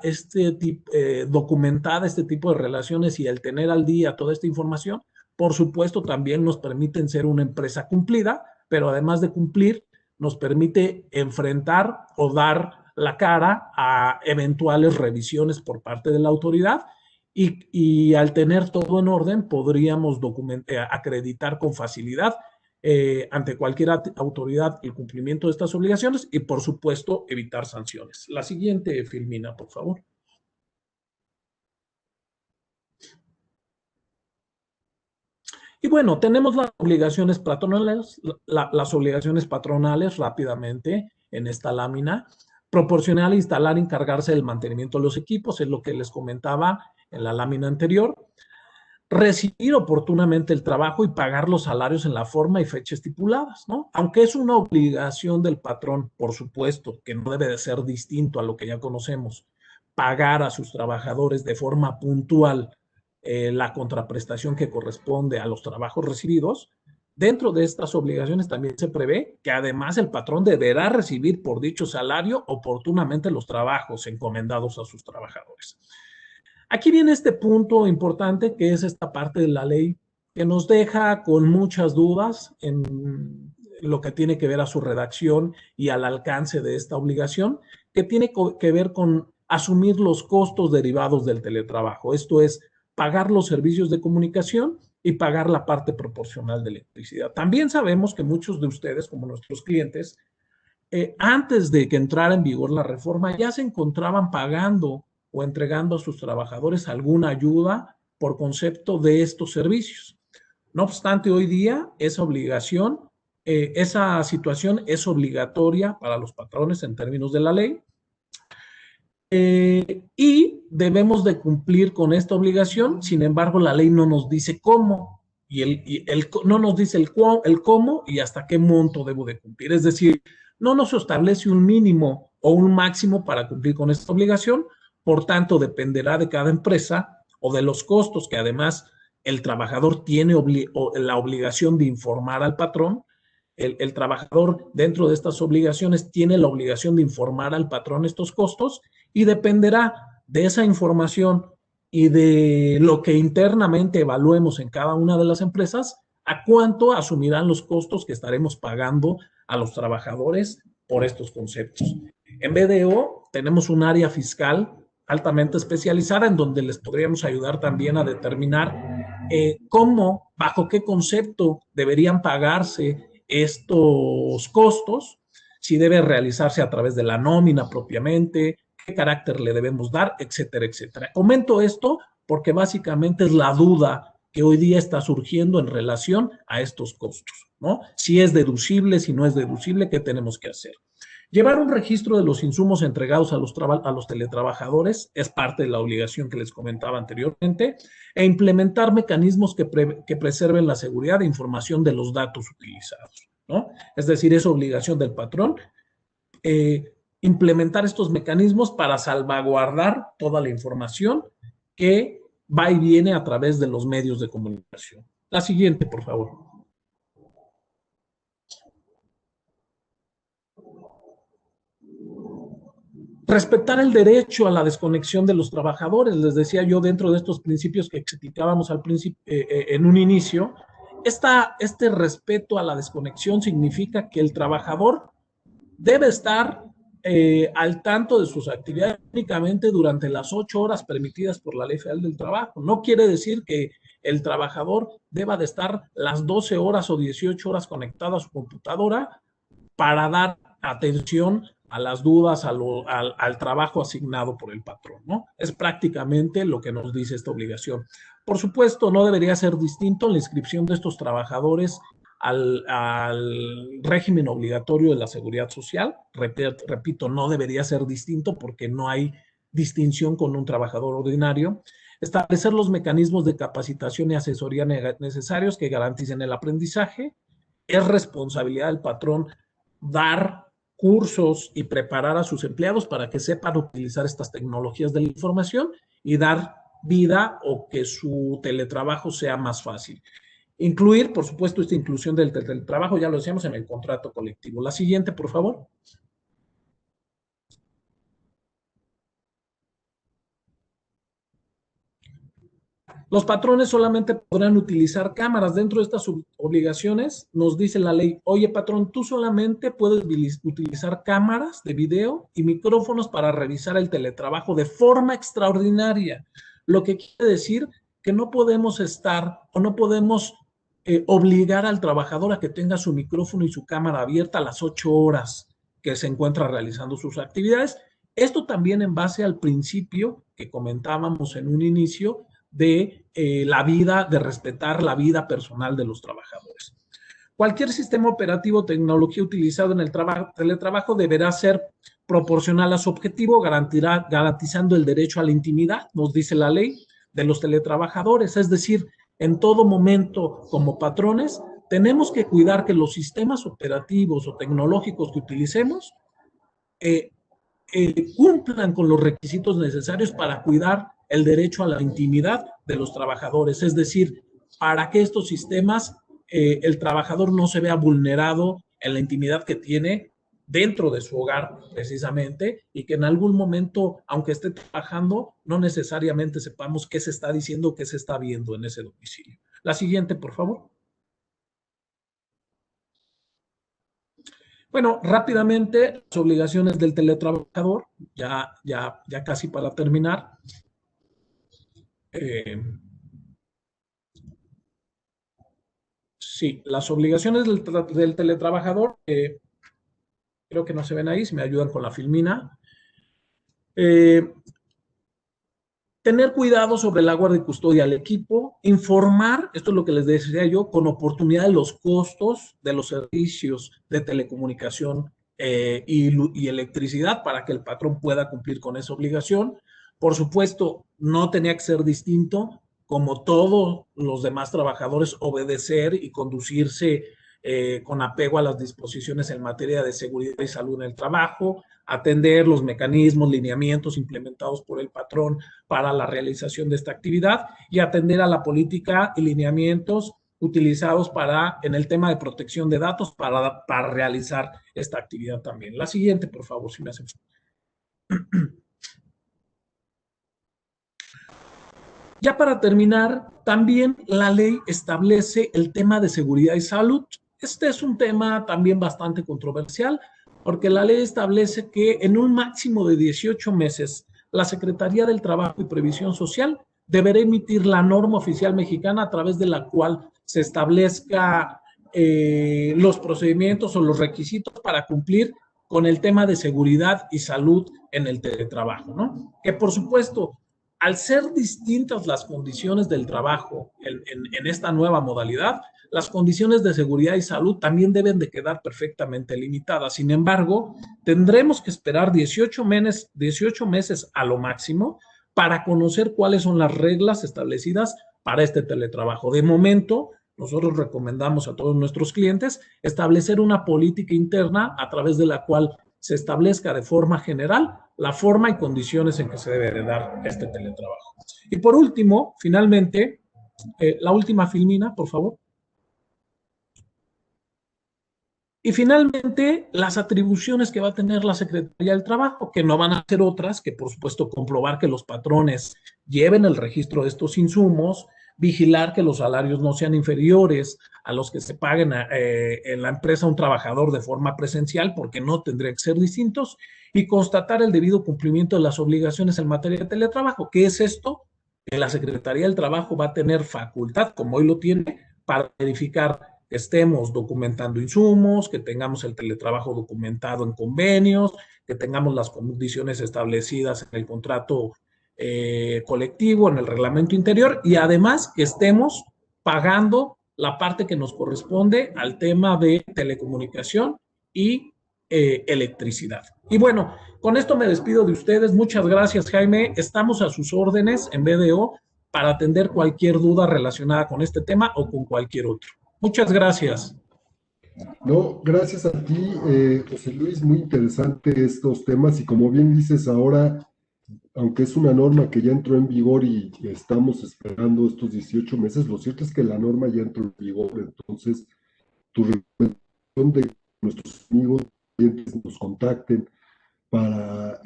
documentada este tipo de relaciones y el tener al día toda esta información, por supuesto, también nos permiten ser una empresa cumplida, pero además de cumplir, nos permite enfrentar o dar la cara a eventuales revisiones por parte de la autoridad y al tener todo en orden podríamos acreditar con facilidad ante cualquier autoridad el cumplimiento de estas obligaciones y por supuesto evitar sanciones. La siguiente, Filmina, por favor. Y bueno, tenemos las obligaciones patronales rápidamente en esta lámina. proporcionar, instalar, encargarse del mantenimiento de los equipos, es lo que les comentaba en la lámina anterior. Recibir oportunamente el trabajo y pagar los salarios en la forma y fecha estipuladas, ¿no? Aunque es una obligación del patrón, por supuesto, que no debe de ser distinto a lo que ya conocemos, pagar a sus trabajadores de forma puntual la contraprestación que corresponde a los trabajos recibidos. Dentro de estas obligaciones también se prevé que además el patrón deberá recibir por dicho salario oportunamente los trabajos encomendados a sus trabajadores. Aquí viene este punto importante, que es esta parte de la ley que nos deja con muchas dudas en lo que tiene que ver a su redacción y al alcance de esta obligación, que tiene que ver con asumir los costos derivados del teletrabajo. Esto es, pagar los servicios de comunicación y pagar la parte proporcional de electricidad. También sabemos que muchos de ustedes, como nuestros clientes, antes de que entrara en vigor la reforma, ya se encontraban pagando o entregando a sus trabajadores alguna ayuda por concepto de estos servicios. No obstante, hoy día esa obligación, esa situación es obligatoria para los patrones en términos de la ley, y debemos de cumplir con esta obligación. Sin embargo, la ley no nos dice cómo, no nos dice el cómo y hasta qué monto debo de cumplir. Es decir, no nos establece un mínimo o un máximo para cumplir con esta obligación. Por tanto, dependerá de cada empresa o de los costos que además el trabajador tiene la obligación de informar al patrón. El trabajador dentro de estas obligaciones tiene la obligación de informar al patrón estos costos y dependerá de esa información y de lo que internamente evaluemos en cada una de las empresas, a cuánto asumirán los costos que estaremos pagando a los trabajadores por estos conceptos. En BDO tenemos un área fiscal altamente especializada en donde les podríamos ayudar también a determinar cómo, bajo qué concepto deberían pagarse estos costos, si debe realizarse a través de la nómina propiamente, qué carácter le debemos dar, etcétera, etcétera. Comento esto porque básicamente es la duda que hoy día está surgiendo en relación a estos costos, ¿no? Si es deducible, si no es deducible, ¿qué tenemos que hacer? Llevar un registro de los insumos entregados a los teletrabajadores es parte de la obligación que les comentaba anteriormente, e implementar mecanismos que preserven la seguridad de información de los datos utilizados, ¿no? Es decir, es obligación del patrón implementar estos mecanismos para salvaguardar toda la información que va y viene a través de los medios de comunicación. La siguiente, por favor. Respetar el derecho a la desconexión de los trabajadores. Les decía yo, dentro de estos principios que explicábamos al principio, en un inicio, este respeto a la desconexión significa que el trabajador debe estar al tanto de sus actividades únicamente durante las 8 horas permitidas por la Ley Federal del Trabajo. No quiere decir que el trabajador deba de estar las 12 horas o 18 horas conectado a su computadora para dar atención a las dudas, al trabajo asignado por el patrón, ¿no? Es prácticamente lo que nos dice esta obligación. Por supuesto, no debería ser distinto la inscripción de estos trabajadores al régimen obligatorio de la seguridad social. Repito, no debería ser distinto porque no hay distinción con un trabajador ordinario. Establecer los mecanismos de capacitación y asesoría necesarios que garanticen el aprendizaje. Es responsabilidad del patrón dar cursos y preparar a sus empleados para que sepan utilizar estas tecnologías de la información y dar vida o que su teletrabajo sea más fácil. Incluir, por supuesto, esta inclusión del teletrabajo, ya lo decíamos, en el contrato colectivo. La siguiente, por favor. Los patrones solamente podrán utilizar cámaras. Dentro de estas obligaciones nos dice la ley, oye patrón, tú solamente puedes utilizar cámaras de video y micrófonos para revisar el teletrabajo de forma extraordinaria. Lo que quiere decir que no podemos estar o no podemos obligar al trabajador a que tenga su micrófono y su cámara abierta a las 8 horas que se encuentra realizando sus actividades. Esto también en base al principio que comentábamos en un inicio de la vida, de respetar la vida personal de los trabajadores. Cualquier sistema operativo o tecnología utilizado en el teletrabajo deberá ser proporcional a su objetivo, garantizando el derecho a la intimidad, nos dice la ley, de los teletrabajadores. Es decir, en todo momento, como patrones, tenemos que cuidar que los sistemas operativos o tecnológicos que utilicemos cumplan con los requisitos necesarios para cuidar el derecho a la intimidad de los trabajadores. Es decir, para que estos sistemas, el trabajador no se vea vulnerado en la intimidad que tiene dentro de su hogar, precisamente, y que en algún momento, aunque esté trabajando, no necesariamente sepamos qué se está diciendo o qué se está viendo en ese domicilio. La siguiente, por favor. Bueno, rápidamente, las obligaciones del teletrabajador, ya casi para terminar. Sí, las obligaciones del teletrabajador, creo que no se ven ahí, si me ayudan con la filmina. Tener cuidado sobre la guardia y custodia al equipo, informar, esto es lo que les decía yo, con oportunidad de los costos de los servicios de telecomunicación y electricidad para que el patrón pueda cumplir con esa obligación. Por supuesto, no tenía que ser distinto, como todos los demás trabajadores, obedecer y conducirse con apego a las disposiciones en materia de seguridad y salud en el trabajo, atender los mecanismos, lineamientos implementados por el patrón para la realización de esta actividad y atender a la política y lineamientos utilizados en el tema de protección de datos para realizar esta actividad también. La siguiente, por favor, si me hacen. Ya para terminar, también la ley establece el tema de seguridad y salud. Este es un tema también bastante controversial, porque la ley establece que en un máximo de 18 meses, la Secretaría del Trabajo y Previsión Social deberá emitir la norma oficial mexicana a través de la cual se establezca los procedimientos o los requisitos para cumplir con el tema de seguridad y salud en el teletrabajo, ¿no? Que por supuesto, al ser distintas las condiciones del trabajo en esta nueva modalidad, las condiciones de seguridad y salud también deben de quedar perfectamente limitadas. Sin embargo, tendremos que esperar 18 meses a lo máximo para conocer cuáles son las reglas establecidas para este teletrabajo. De momento, nosotros recomendamos a todos nuestros clientes establecer una política interna a través de la cual se establezca de forma general la forma y condiciones en que se debe de dar este teletrabajo. Y por último, finalmente, la última filmina, por favor. Y finalmente, las atribuciones que va a tener la Secretaría del Trabajo, que no van a ser otras que, por supuesto, comprobar que los patrones lleven el registro de estos insumos, vigilar que los salarios no sean inferiores a los que se paguen en la empresa a un trabajador de forma presencial, porque no tendrían que ser distintos, y constatar el debido cumplimiento de las obligaciones en materia de teletrabajo. ¿Qué es esto? Que la Secretaría del Trabajo va a tener facultad, como hoy lo tiene, para verificar que estemos documentando insumos, que tengamos el teletrabajo documentado en convenios, que tengamos las condiciones establecidas en el contrato colectivo, en el reglamento interior, y además que estemos pagando la parte que nos corresponde al tema de telecomunicación y electricidad. Y bueno, con esto me despido de ustedes. Muchas gracias, Jaime. Estamos a sus órdenes en BDO para atender cualquier duda relacionada con este tema o con cualquier otro. Muchas gracias. No, gracias a ti, José Luis, muy interesante estos temas y como bien dices ahora, aunque es una norma que ya entró en vigor y estamos esperando estos 18 meses, lo cierto es que la norma ya entró en vigor, entonces tu recomendación de que nuestros amigos clientes nos contacten para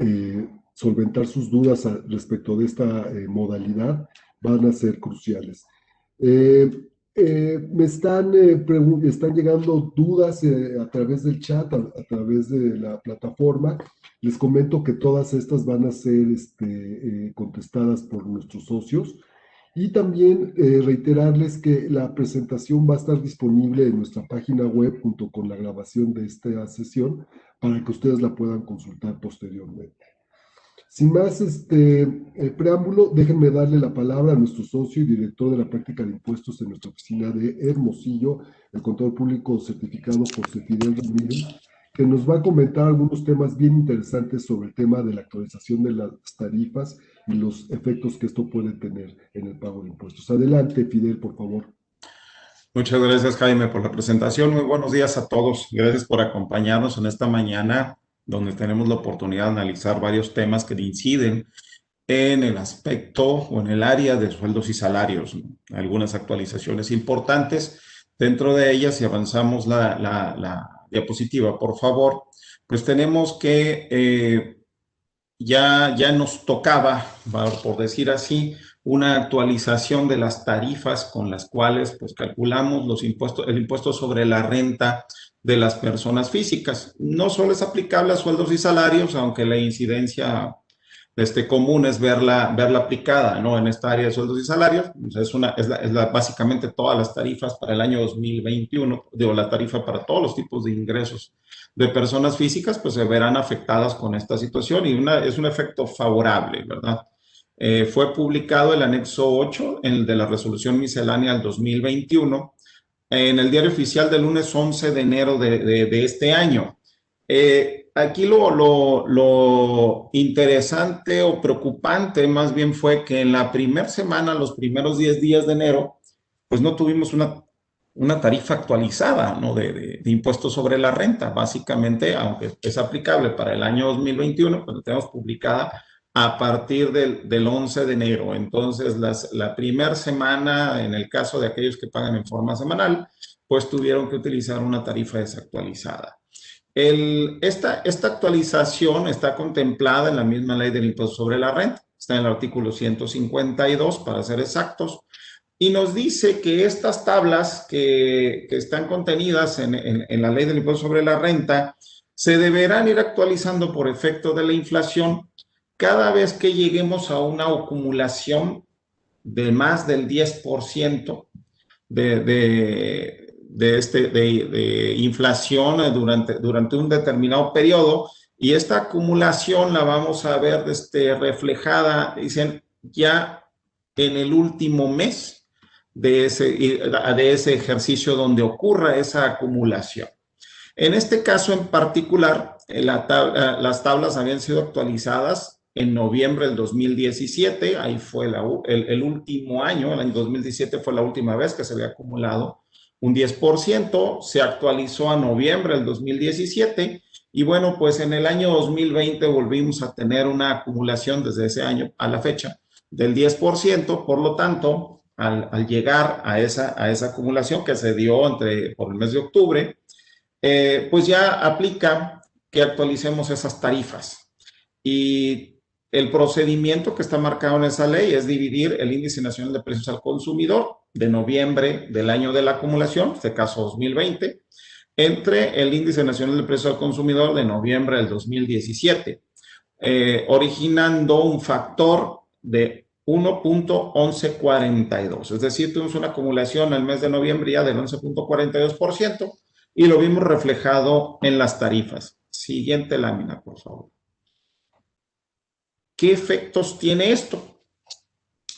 solventar sus dudas respecto de esta modalidad van a ser cruciales. Me están llegando dudas a través del chat, a través de la plataforma. Les comento que todas estas van a ser contestadas por nuestros socios. Y también reiterarles que la presentación va a estar disponible en nuestra página web junto con la grabación de esta sesión para que ustedes la puedan consultar posteriormente. Sin más preámbulo, déjenme darle la palabra a nuestro socio y director de la práctica de impuestos en nuestra oficina de Hermosillo, el contador público certificado por Fidel Ramírez, que nos va a comentar algunos temas bien interesantes sobre el tema de la actualización de las tarifas y los efectos que esto puede tener en el pago de impuestos. Adelante, Fidel, por favor. Muchas gracias, Jaime, por la presentación. Muy buenos días a todos. Gracias por acompañarnos en esta mañana, donde tenemos la oportunidad de analizar varios temas que inciden en el aspecto o en el área de sueldos y salarios, ¿no? Algunas actualizaciones importantes. Dentro de ellas, si avanzamos la diapositiva, por favor, pues tenemos que ya nos tocaba, por decir así, una actualización de las tarifas con las cuales pues calculamos los impuestos, el impuesto sobre la renta de las personas físicas. No solo es aplicable a sueldos y salarios, aunque la incidencia común es verla aplicada, ¿no? En esta área de sueldos y salarios. Básicamente todas las tarifas para el año 2021, digo, la tarifa para todos los tipos de ingresos de personas físicas, pues se verán afectadas con esta situación y es un efecto favorable, ¿verdad? Fue publicado el anexo 8 de la resolución miscelánea del 2021 en el diario oficial del lunes 11 de enero de este año. Aquí lo interesante o preocupante más bien fue que en la primera semana, los primeros 10 días de enero, pues no tuvimos una tarifa actualizada, ¿no? de impuestos sobre la renta. Básicamente, aunque es aplicable para el año 2021, pues la tenemos publicada a partir del 11 de enero. Entonces, la primera semana, en el caso de aquellos que pagan en forma semanal, pues tuvieron que utilizar una tarifa desactualizada. Esta actualización está contemplada en la misma ley del impuesto sobre la renta, está en el artículo 152 para ser exactos, y nos dice que estas tablas que están contenidas en la ley del impuesto sobre la renta se deberán ir actualizando por efecto de la inflación cada vez que lleguemos a una acumulación de más del 10% de inflación durante un determinado periodo, y esta acumulación la vamos a ver reflejada, dicen, ya en el último mes de ese ejercicio donde ocurra esa acumulación. En este caso en particular, las tablas habían sido actualizadas en noviembre del 2017, ahí fue el último año, el año 2017 fue la última vez que se había acumulado un 10%, se actualizó a noviembre del 2017, y bueno, pues en el año 2020 volvimos a tener una acumulación desde ese año a la fecha del 10%, por lo tanto, al llegar a esa acumulación que se dio por el mes de octubre, pues ya aplica que actualicemos esas tarifas. Y el procedimiento que está marcado en esa ley es dividir el índice nacional de precios al consumidor de noviembre del año de la acumulación, en este caso 2020, entre el índice nacional de precios al consumidor de noviembre del 2017, originando un factor de 1.1142. Es decir, tuvimos una acumulación el mes de noviembre ya del 11.42% y lo vimos reflejado en las tarifas. Siguiente lámina, por favor. ¿Qué efectos tiene esto?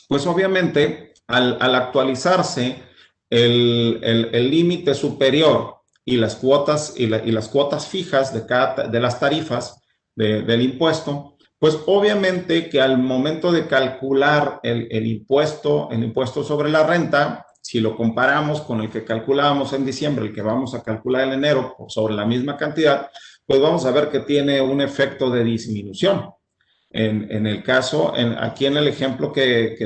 Pues obviamente, al actualizarse el límite superior y las cuotas fijas de las tarifas del impuesto, pues obviamente que al momento de calcular el impuesto sobre la renta, si lo comparamos con el que calculábamos en diciembre, el que vamos a calcular en enero sobre la misma cantidad, pues vamos a ver que tiene un efecto de disminución. En el caso, aquí en el ejemplo que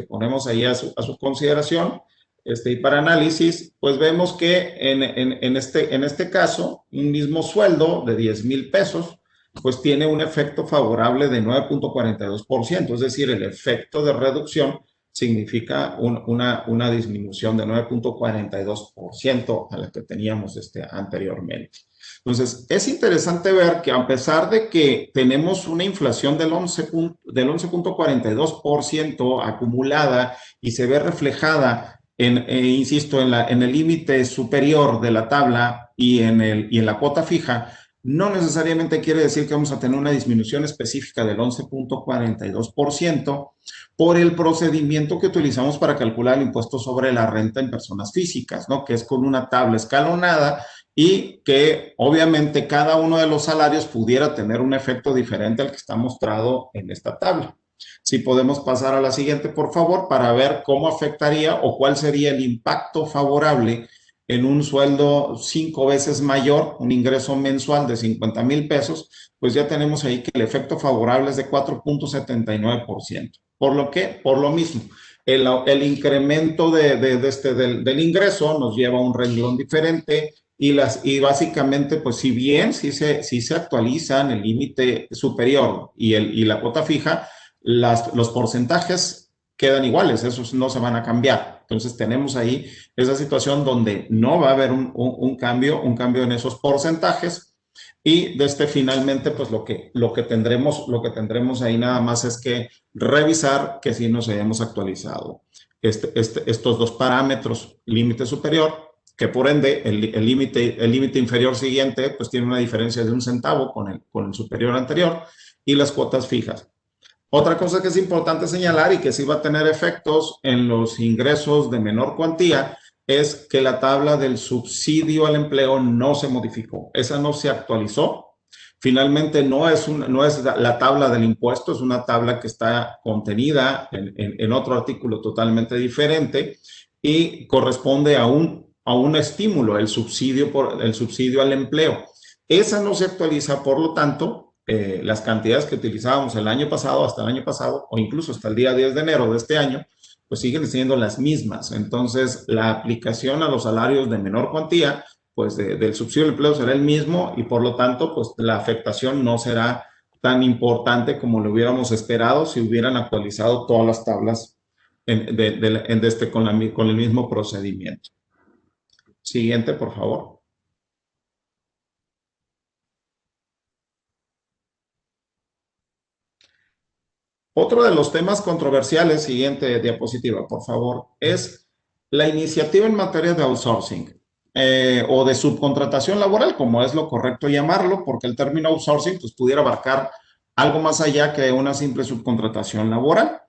ponemos ahí a su consideración y para análisis, pues vemos que en este caso, un mismo sueldo de 10,000 pesos, pues tiene un efecto favorable de 9.42%, es decir, el efecto de reducción significa una disminución de 9.42% a la que teníamos anteriormente. Entonces, es interesante ver que a pesar de que tenemos una inflación del 11.42% acumulada y se ve reflejada, insisto, en el límite superior de la tabla y en la cuota fija, no necesariamente quiere decir que vamos a tener una disminución específica del 11.42% por el procedimiento que utilizamos para calcular el impuesto sobre la renta en personas físicas, ¿no? Que es con una tabla escalonada y que obviamente cada uno de los salarios pudiera tener un efecto diferente al que está mostrado en esta tabla. Si podemos pasar a la siguiente, por favor, para ver cómo afectaría o cuál sería el impacto favorable en un sueldo 5 veces mayor, un ingreso mensual de 50,000 pesos, pues ya tenemos ahí que el efecto favorable es de 4.79%. ¿Por lo qué? Por lo mismo. El incremento del ingreso nos lleva a un renglón diferente y básicamente, pues si bien sí se actualizan el límite superior y la cuota fija, los porcentajes quedan iguales, esos no se van a cambiar. Entonces tenemos ahí esa situación donde no va a haber un cambio en esos porcentajes y finalmente pues lo que tendremos ahí nada más es que revisar que sí nos hayamos actualizado estos dos parámetros, límite superior, que por ende el límite inferior siguiente pues tiene una diferencia de 1 centavo con el superior anterior y las cuotas fijas. Otra cosa que es importante señalar y que sí va a tener efectos en los ingresos de menor cuantía es que la tabla del subsidio al empleo no se modificó. Esa no se actualizó. Finalmente no es la tabla del impuesto, es una tabla que está contenida en otro artículo totalmente diferente y corresponde a un estímulo, el subsidio al empleo. Esa no se actualiza, por lo tanto, las cantidades que utilizábamos el año pasado, hasta el año pasado, o incluso hasta el día 10 de enero de este año, pues siguen siendo las mismas. Entonces, la aplicación a los salarios de menor cuantía, pues del subsidio del empleo será el mismo y por lo tanto, pues la afectación no será tan importante como lo hubiéramos esperado si hubieran actualizado todas las tablas con el mismo procedimiento. Siguiente, por favor. Otro de los temas controversiales, siguiente diapositiva, por favor, es la iniciativa en materia de outsourcing o de subcontratación laboral, como es lo correcto llamarlo, porque el término outsourcing pues, pudiera abarcar algo más allá que una simple subcontratación laboral.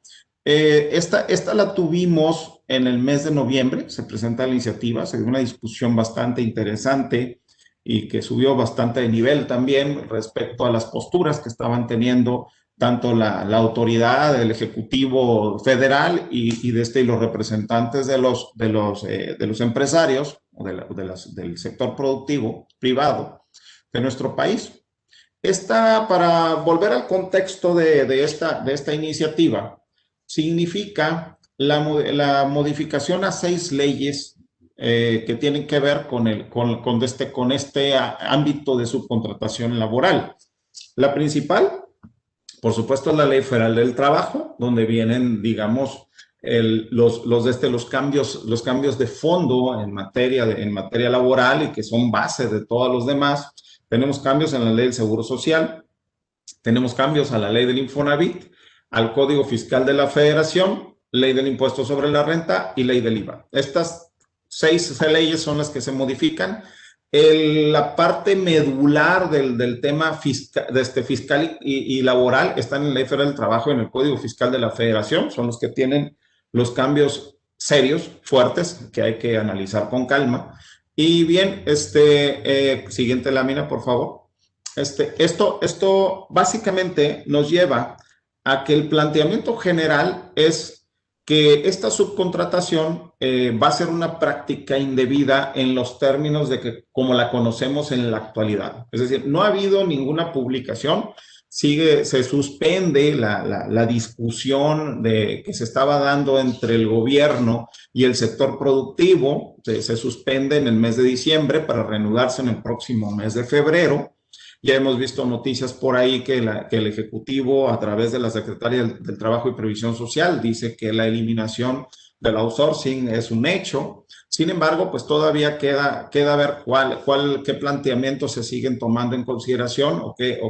Esta la tuvimos en el mes de noviembre, se presenta la iniciativa, se dio una discusión bastante interesante y que subió bastante de nivel también respecto a las posturas que estaban teniendo tanto la autoridad del Ejecutivo Federal y los representantes de los empresarios o del sector productivo privado de nuestro país. Para volver al contexto de esta iniciativa, significa la modificación a 6 leyes que tienen que ver con este ámbito de subcontratación laboral. La principal, por supuesto, es la Ley Federal del Trabajo, donde vienen, digamos, los cambios de fondo en materia laboral y que son base de todos los demás. Tenemos cambios en la Ley del Seguro Social, tenemos cambios a la Ley del Infonavit, al Código Fiscal de la Federación, Ley del Impuesto sobre la Renta y Ley del IVA. Estas 6 leyes son las que se modifican. La parte medular del tema fiscal y laboral está en la Ley Federal del Trabajo y en el Código Fiscal de la Federación. Son los que tienen los cambios serios, fuertes, que hay que analizar con calma. Y bien, siguiente lámina, por favor. Esto básicamente nos lleva a que el planteamiento general es que esta subcontratación va a ser una práctica indebida en los términos de como la conocemos en la actualidad. Es decir, no ha habido ninguna publicación, se suspende la discusión que se estaba dando entre el gobierno y el sector productivo, se suspende en el mes de diciembre para reanudarse en el próximo mes de febrero. Ya hemos visto noticias por ahí que el Ejecutivo, a través de la Secretaría del Trabajo y Previsión Social, dice que la eliminación del outsourcing es un hecho. Sin embargo, pues todavía queda ver qué planteamientos se siguen tomando en consideración o qué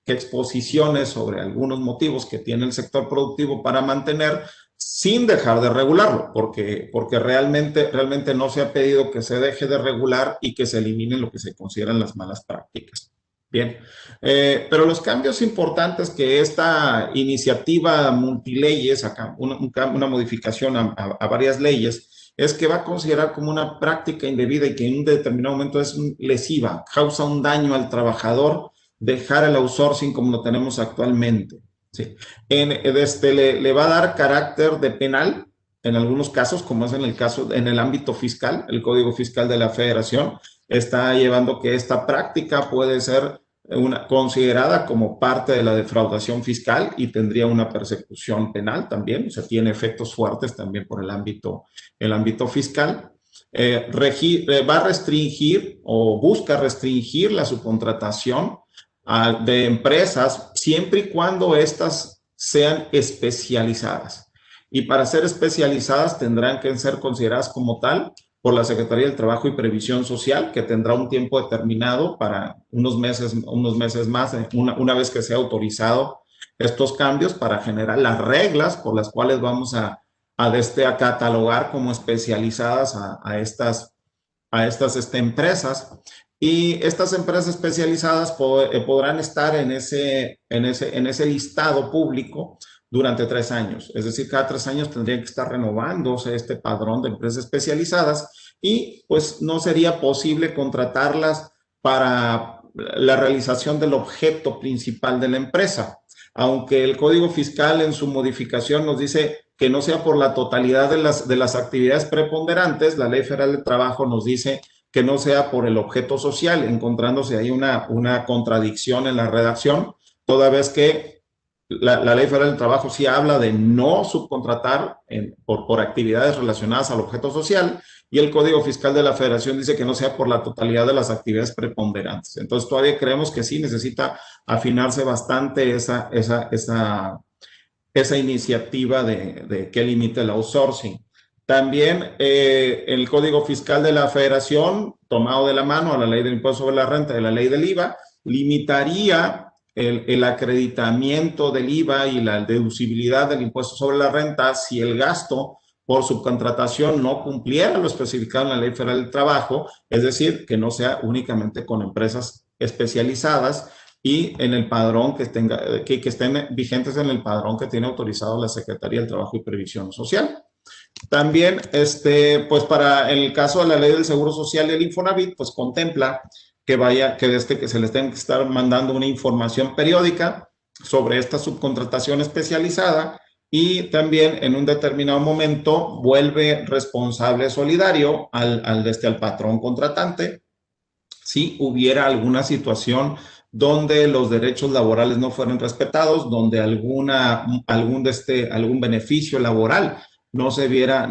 exposiciones sobre algunos motivos que tiene el sector productivo para mantener sin dejar de regularlo, porque realmente no se ha pedido que se deje de regular y que se eliminen lo que se consideran las malas prácticas. Bien, pero los cambios importantes que esta iniciativa multileyes, una modificación a varias leyes, es que va a considerar como una práctica indebida y que en un determinado momento es lesiva, causa un daño al trabajador, dejar el outsourcing como lo tenemos actualmente. ¿Sí? Le va a dar carácter de penal en algunos casos, como es en el ámbito fiscal. El Código Fiscal de la Federación está llevando que esta práctica puede ser considerada como parte de la defraudación fiscal y tendría una persecución penal también, o sea, tiene efectos fuertes también por el ámbito fiscal. Va a restringir o busca restringir la subcontratación de empresas siempre y cuando éstas sean especializadas. Y para ser especializadas tendrán que ser consideradas como tal por la Secretaría del Trabajo y Previsión Social, que tendrá un tiempo determinado para unos meses más, una vez que sea autorizado estos cambios, para generar las reglas por las cuales vamos a catalogar como especializadas a estas empresas. Y estas empresas especializadas podrán estar en ese listado público durante 3 años. Es decir, cada 3 años tendrían que estar renovándose este padrón de empresas especializadas y pues no sería posible contratarlas para la realización del objeto principal de la empresa. Aunque el Código Fiscal en su modificación nos dice que no sea por la totalidad de las actividades preponderantes, la Ley Federal del Trabajo nos dice que no sea por el objeto social, encontrándose ahí una contradicción en la redacción, toda vez que la Ley Federal del Trabajo sí habla de no subcontratar por actividades relacionadas al objeto social, y el Código Fiscal de la Federación dice que no sea por la totalidad de las actividades preponderantes. Entonces todavía creemos que sí necesita afinarse bastante esa iniciativa de que limite el outsourcing. También el Código Fiscal de la Federación, tomado de la mano a la Ley del Impuesto sobre la Renta y la Ley del IVA, limitaría el acreditamiento del IVA y la deducibilidad del impuesto sobre la renta si el gasto por subcontratación no cumpliera lo especificado en la Ley Federal del Trabajo, es decir, que no sea únicamente con empresas especializadas y en el padrón que estén vigentes en el padrón que tiene autorizado la Secretaría del Trabajo y Previsión Social. También, pues para el caso de la Ley del Seguro Social y el Infonavit, pues contempla que se les tenga que estar mandando una información periódica sobre esta subcontratación especializada, y también en un determinado momento vuelve responsable solidario al patrón contratante si hubiera alguna situación donde los derechos laborales no fueran respetados, donde algún beneficio laboral no se viera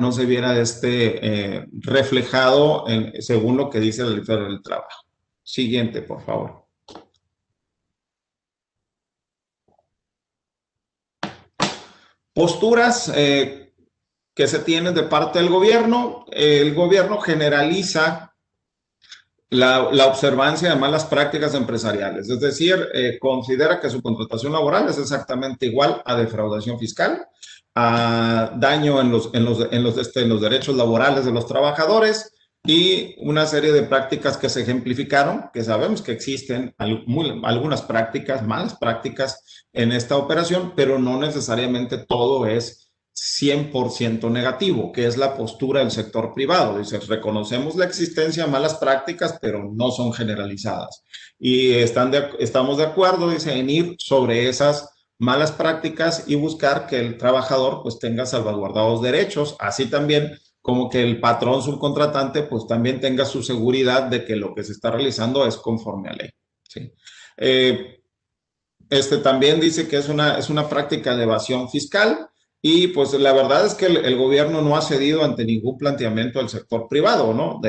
reflejado según lo que dice la Ley Federal del Trabajo. Siguiente, por favor. Posturas que se tienen de parte del gobierno. El gobierno generaliza la observancia de malas prácticas empresariales, es decir, considera que su contratación laboral es exactamente igual a defraudación fiscal, a daño en los derechos laborales de los trabajadores y una serie de prácticas que se ejemplificaron, que sabemos que existen algunas prácticas, malas prácticas en esta operación, pero no necesariamente todo es 100% negativo, que es la postura del sector privado. Dice, reconocemos la existencia de malas prácticas, pero no son generalizadas. Y estamos de acuerdo, dice, en ir sobre esas malas prácticas y buscar que el trabajador pues tenga salvaguardados derechos, así también como que el patrón subcontratante pues también tenga su seguridad de que lo que se está realizando es conforme a ley. ¿Sí? También dice que es una práctica de evasión fiscal. Y pues la verdad es que el gobierno no ha cedido ante ningún planteamiento del sector privado, ¿no?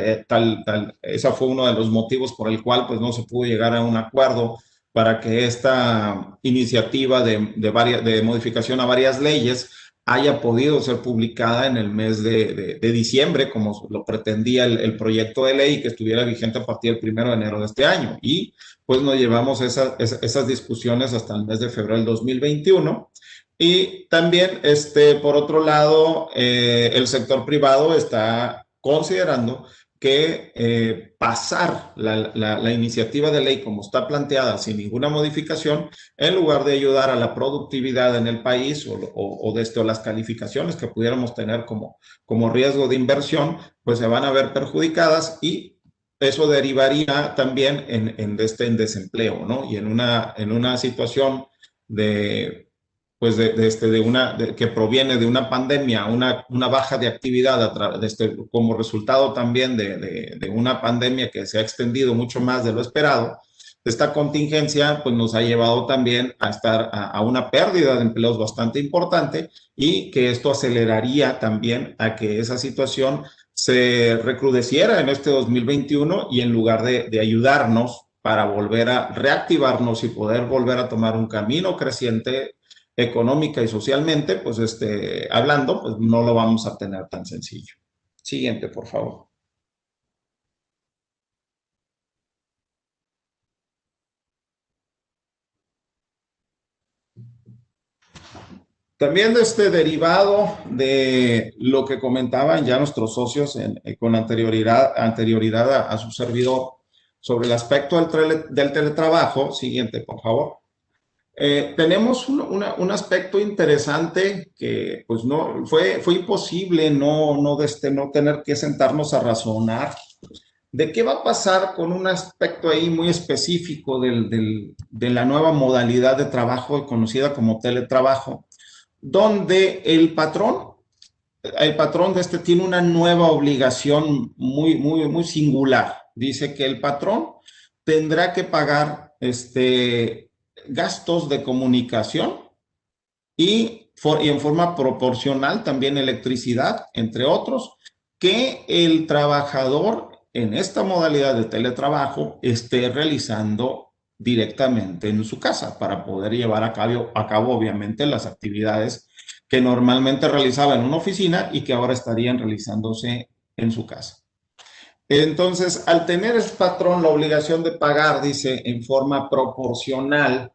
Ese fue uno de los motivos por el cual pues no se pudo llegar a un acuerdo para que esta iniciativa de modificación a varias leyes haya podido ser publicada en el mes de diciembre, como lo pretendía el proyecto de ley, que estuviera vigente a partir del 1 de enero de este año. Y pues nos llevamos esas discusiones hasta el mes de febrero del 2021. Y también, por otro lado, el sector privado está considerando que pasar la iniciativa de ley como está planteada sin ninguna modificación, en lugar de ayudar a la productividad en el país o las calificaciones que pudiéramos tener como riesgo de inversión, pues se van a ver perjudicadas y eso derivaría también en desempleo, ¿no? Y en una situación que proviene de una pandemia, una baja de actividad como resultado también de una pandemia que se ha extendido mucho más de lo esperado. Esta contingencia pues nos ha llevado también a estar a una pérdida de empleos bastante importante y que esto aceleraría también a que esa situación se recrudeciera en este 2021 y en lugar de ayudarnos para volver a reactivarnos y poder volver a tomar un camino creciente económica y socialmente, pues hablando, pues no lo vamos a tener tan sencillo. Siguiente, por favor. También derivado de lo que comentaban ya nuestros socios con anterioridad a su servidor sobre el aspecto del teletrabajo. Siguiente, por favor. Tenemos un aspecto interesante que pues no fue imposible no tener que sentarnos a razonar de qué va a pasar con un aspecto ahí muy específico de la nueva modalidad de trabajo conocida como teletrabajo, donde el patrón tiene una nueva obligación muy singular. Dice que el patrón tendrá que pagar gastos de comunicación y en forma proporcional también electricidad, entre otros, que el trabajador en esta modalidad de teletrabajo esté realizando directamente en su casa para poder llevar a cabo obviamente las actividades que normalmente realizaba en una oficina y que ahora estarían realizándose en su casa. Entonces, al tener el patrón la obligación de pagar, dice, en forma proporcional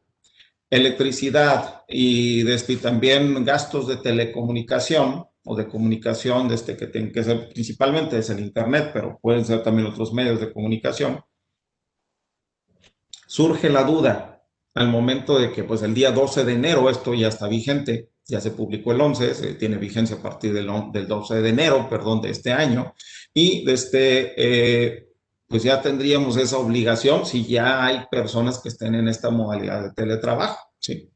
electricidad y también gastos de telecomunicación o de comunicación que tienen que ser principalmente desde el internet, pero pueden ser también otros medios de comunicación, surge la duda al momento de que pues el día 12 de enero esto ya está vigente, ya se publicó el 11, tiene vigencia a partir del 12 de enero, perdón, de este año, y pues ya tendríamos esa obligación si ya hay personas que estén en esta modalidad de teletrabajo, ¿sí?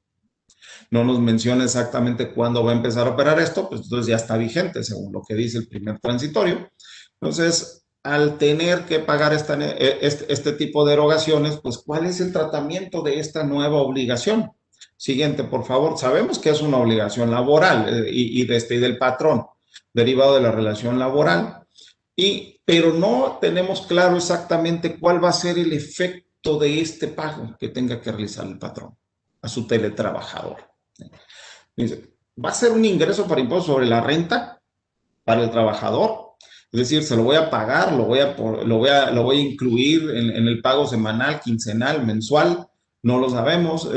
No nos menciona exactamente cuándo va a empezar a operar esto, pues entonces ya está vigente, según lo que dice el primer transitorio. Entonces, al tener que pagar este tipo de erogaciones, pues ¿cuál es el tratamiento de esta nueva obligación? Siguiente, por favor. Sabemos que es una obligación laboral y del patrón, derivado de la relación laboral, pero no tenemos claro exactamente cuál va a ser el efecto de este pago que tenga que realizar el patrón a su teletrabajador. Dice, ¿va a ser un ingreso para impuestos sobre la renta para el trabajador? Es decir, se lo voy a pagar, lo voy a incluir en el pago semanal, quincenal, mensual, no lo sabemos.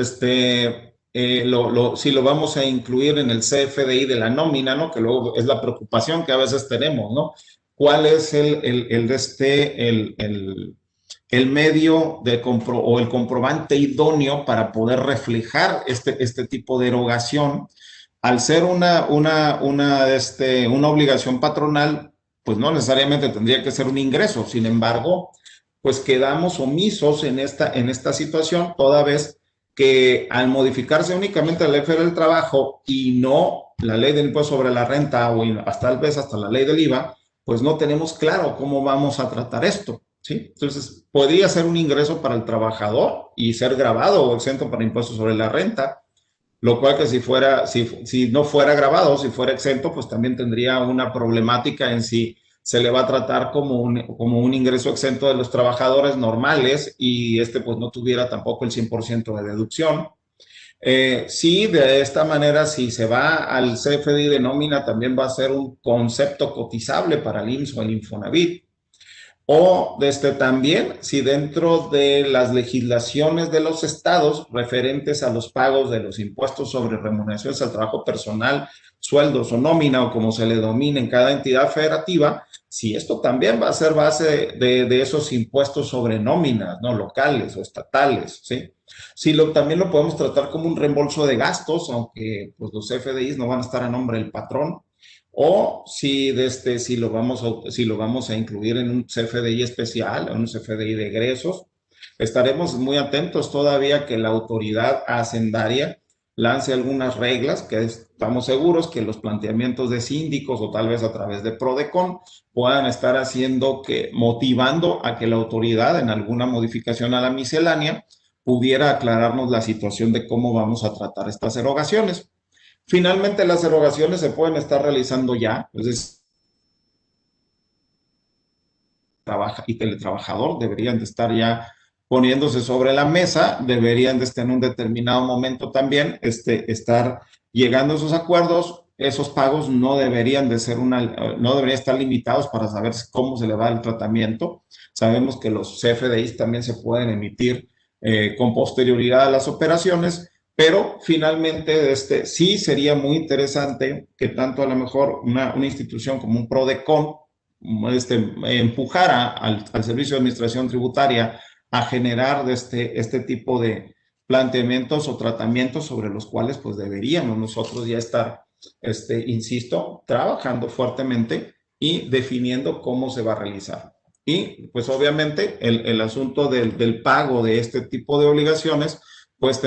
Si lo vamos a incluir en el CFDI de la nómina, ¿no? Que luego es la preocupación que a veces tenemos, ¿no? ¿Cuál es el medio o el comprobante idóneo para poder reflejar este tipo de erogación? Al ser una obligación patronal, pues no necesariamente tendría que ser un ingreso. Sin embargo, pues quedamos omisos en esta situación, toda vez que al modificarse únicamente la ley federal del trabajo y no la ley del impuesto sobre la renta o tal vez hasta la ley del IVA, pues no tenemos claro cómo vamos a tratar esto, ¿sí? Entonces, podría ser un ingreso para el trabajador y ser gravado o exento para impuestos sobre la renta, lo cual que si no fuera gravado, si fuera exento, pues también tendría una problemática en si se le va a tratar como un ingreso exento de los trabajadores normales y pues no tuviera tampoco el 100% de deducción. Sí, de esta manera, si se va al CFDI de nómina, también va a ser un concepto cotizable para el IMSS o el Infonavit. O también, si dentro de las legislaciones de los estados referentes a los pagos de los impuestos sobre remuneraciones al trabajo personal sueldos o nómina o como se le domine en cada entidad federativa, si esto también va a ser base de esos impuestos sobre nóminas, ¿no? Locales o estatales, ¿sí? Si también lo podemos tratar como un reembolso de gastos, aunque pues, los CFDIs no van a estar a nombre del patrón, o si lo vamos a incluir en un CFDI especial, en un CFDI de egresos. Estaremos muy atentos todavía que la autoridad hacendaria lance algunas reglas, que estamos seguros que los planteamientos de síndicos o tal vez a través de PRODECON puedan estar motivando a que la autoridad en alguna modificación a la miscelánea pudiera aclararnos la situación de cómo vamos a tratar estas erogaciones. Finalmente, las erogaciones se pueden estar realizando ya, es decir, y teletrabajador deberían de estar ya poniéndose sobre la mesa, deberían de estar en un determinado momento también estar llegando a esos acuerdos. Esos pagos no deberían estar limitados para saber cómo se le va el tratamiento. Sabemos que los CFDIs también se pueden emitir con posterioridad a las operaciones, pero finalmente sí sería muy interesante que tanto a lo mejor una institución como un PRODECON empujara al Servicio de Administración Tributaria a generar este tipo de planteamientos o tratamientos sobre los cuales pues deberíamos nosotros ya estar, insisto, trabajando fuertemente y definiendo cómo se va a realizar. Y pues obviamente el asunto del pago de este tipo de obligaciones pues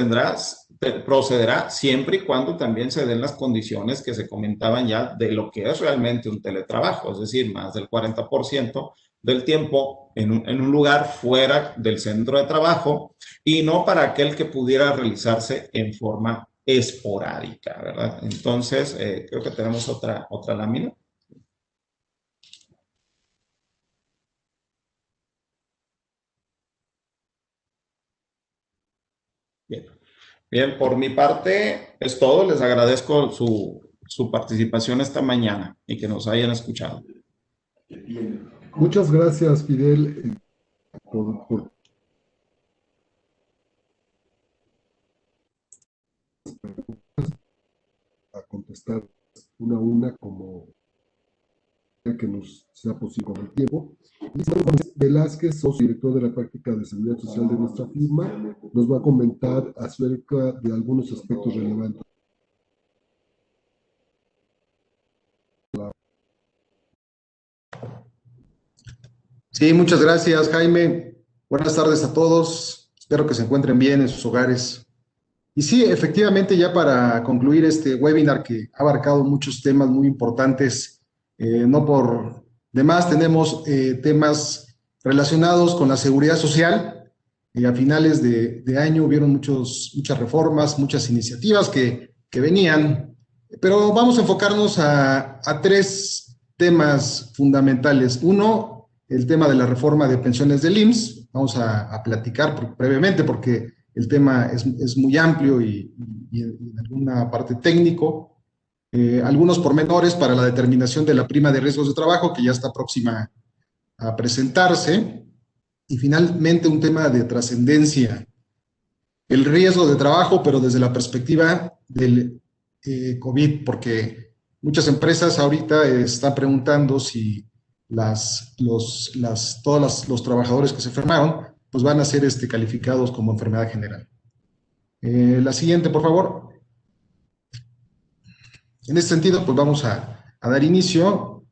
procederá siempre y cuando también se den las condiciones que se comentaban ya de lo que es realmente un teletrabajo, es decir, más del 40% del tiempo en un lugar fuera del centro de trabajo y no para aquel que pudiera realizarse en forma esporádica, ¿verdad? Entonces, creo que tenemos otra lámina. Bien. Bien, por mi parte es todo. Les agradezco su participación esta mañana y que nos hayan escuchado. Muchas gracias, Fidel, por a contestar una a una como que nos sea posible con el tiempo. Velázquez, socio director de la práctica de seguridad social de nuestra firma, nos va a comentar acerca de algunos aspectos relevantes. Sí, muchas gracias, Jaime. Buenas tardes a todos. Espero que se encuentren bien en sus hogares. Y sí, efectivamente, ya para concluir este webinar que ha abarcado muchos temas muy importantes, no por demás tenemos temas relacionados con la seguridad social. A finales de año hubieron muchas reformas, muchas iniciativas que venían, pero vamos a enfocarnos a tres temas fundamentales. Uno, el tema de la reforma de pensiones del IMSS. Vamos a platicar brevemente porque el tema es muy amplio y en alguna parte técnico. Algunos pormenores para la determinación de la prima de riesgos de trabajo que ya está próxima a presentarse. Y finalmente un tema de trascendencia, el riesgo de trabajo, pero desde la perspectiva del COVID, porque muchas empresas ahorita están preguntando si todos los trabajadores que se enfermaron, pues van a ser calificados como enfermedad general. La siguiente, por favor. En este sentido, pues vamos a dar inicio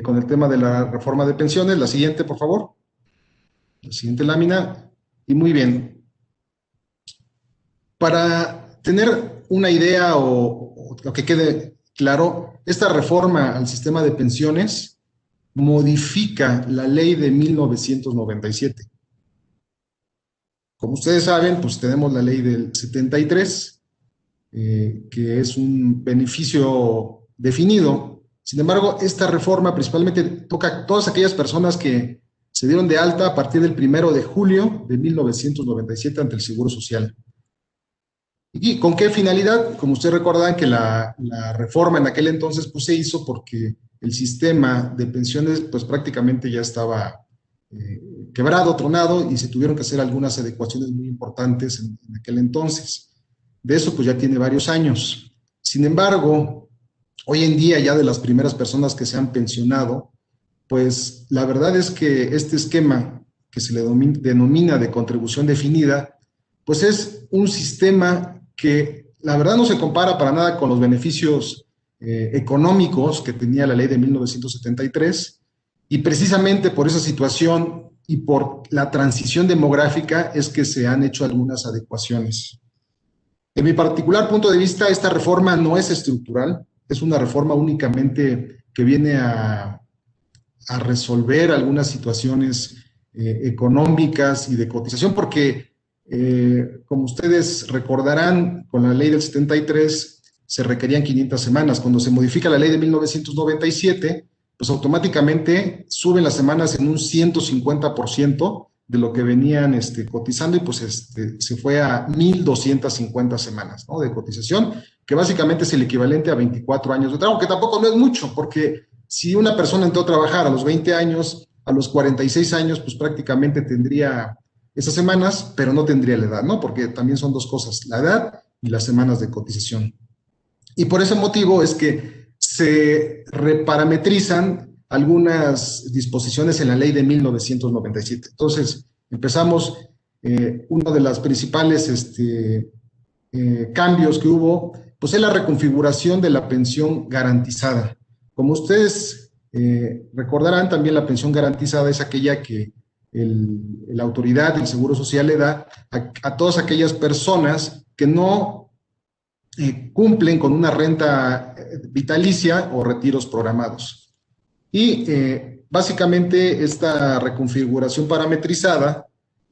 con el tema de la reforma de pensiones. La siguiente, por favor. La siguiente lámina. Y muy bien. Para tener una idea o que quede claro, esta reforma al sistema de pensiones modifica la ley de 1997. Como ustedes saben, pues tenemos la ley del 73, que es un beneficio definido. Sin embargo, esta reforma principalmente toca a todas aquellas personas que se dieron de alta a partir del 1 de julio de 1997 ante el Seguro Social. ¿Y con qué finalidad? Como ustedes recordarán que la reforma en aquel entonces pues, se hizo porque el sistema de pensiones pues prácticamente ya estaba quebrado, tronado, y se tuvieron que hacer algunas adecuaciones muy importantes en aquel entonces. De eso pues ya tiene varios años. Sin embargo, hoy en día ya de las primeras personas que se han pensionado, pues la verdad es que este esquema que se le denomina de contribución definida, pues es un sistema que la verdad no se compara para nada con los beneficios económicos que tenía la ley de 1973, y precisamente por esa situación y por la transición demográfica es que se han hecho algunas adecuaciones. En mi particular punto de vista, esta reforma no es estructural, es una reforma únicamente que viene a resolver algunas situaciones económicas y de cotización, porque como ustedes recordarán, con la ley del 73 se requerían 500 semanas. Cuando se modifica la ley de 1997, pues automáticamente suben las semanas en un 150% de lo que venían cotizando, y pues se fue a 1,250 semanas, ¿no?, de cotización, que básicamente es el equivalente a 24 años de trabajo, que tampoco no es mucho, porque si una persona entró a trabajar a los 20 años, a los 46 años, pues prácticamente tendría esas semanas, pero no tendría la edad, ¿no? Porque también son dos cosas, la edad y las semanas de cotización. Y por ese motivo es que se reparametrizan algunas disposiciones en la ley de 1997. Entonces, empezamos, uno de los principales cambios que hubo, pues es la reconfiguración de la pensión garantizada. Como ustedes recordarán, también la pensión garantizada es aquella que la autoridad del Seguro Social le da a todas aquellas personas que no cumplen con una renta vitalicia o retiros programados. Y básicamente esta reconfiguración parametrizada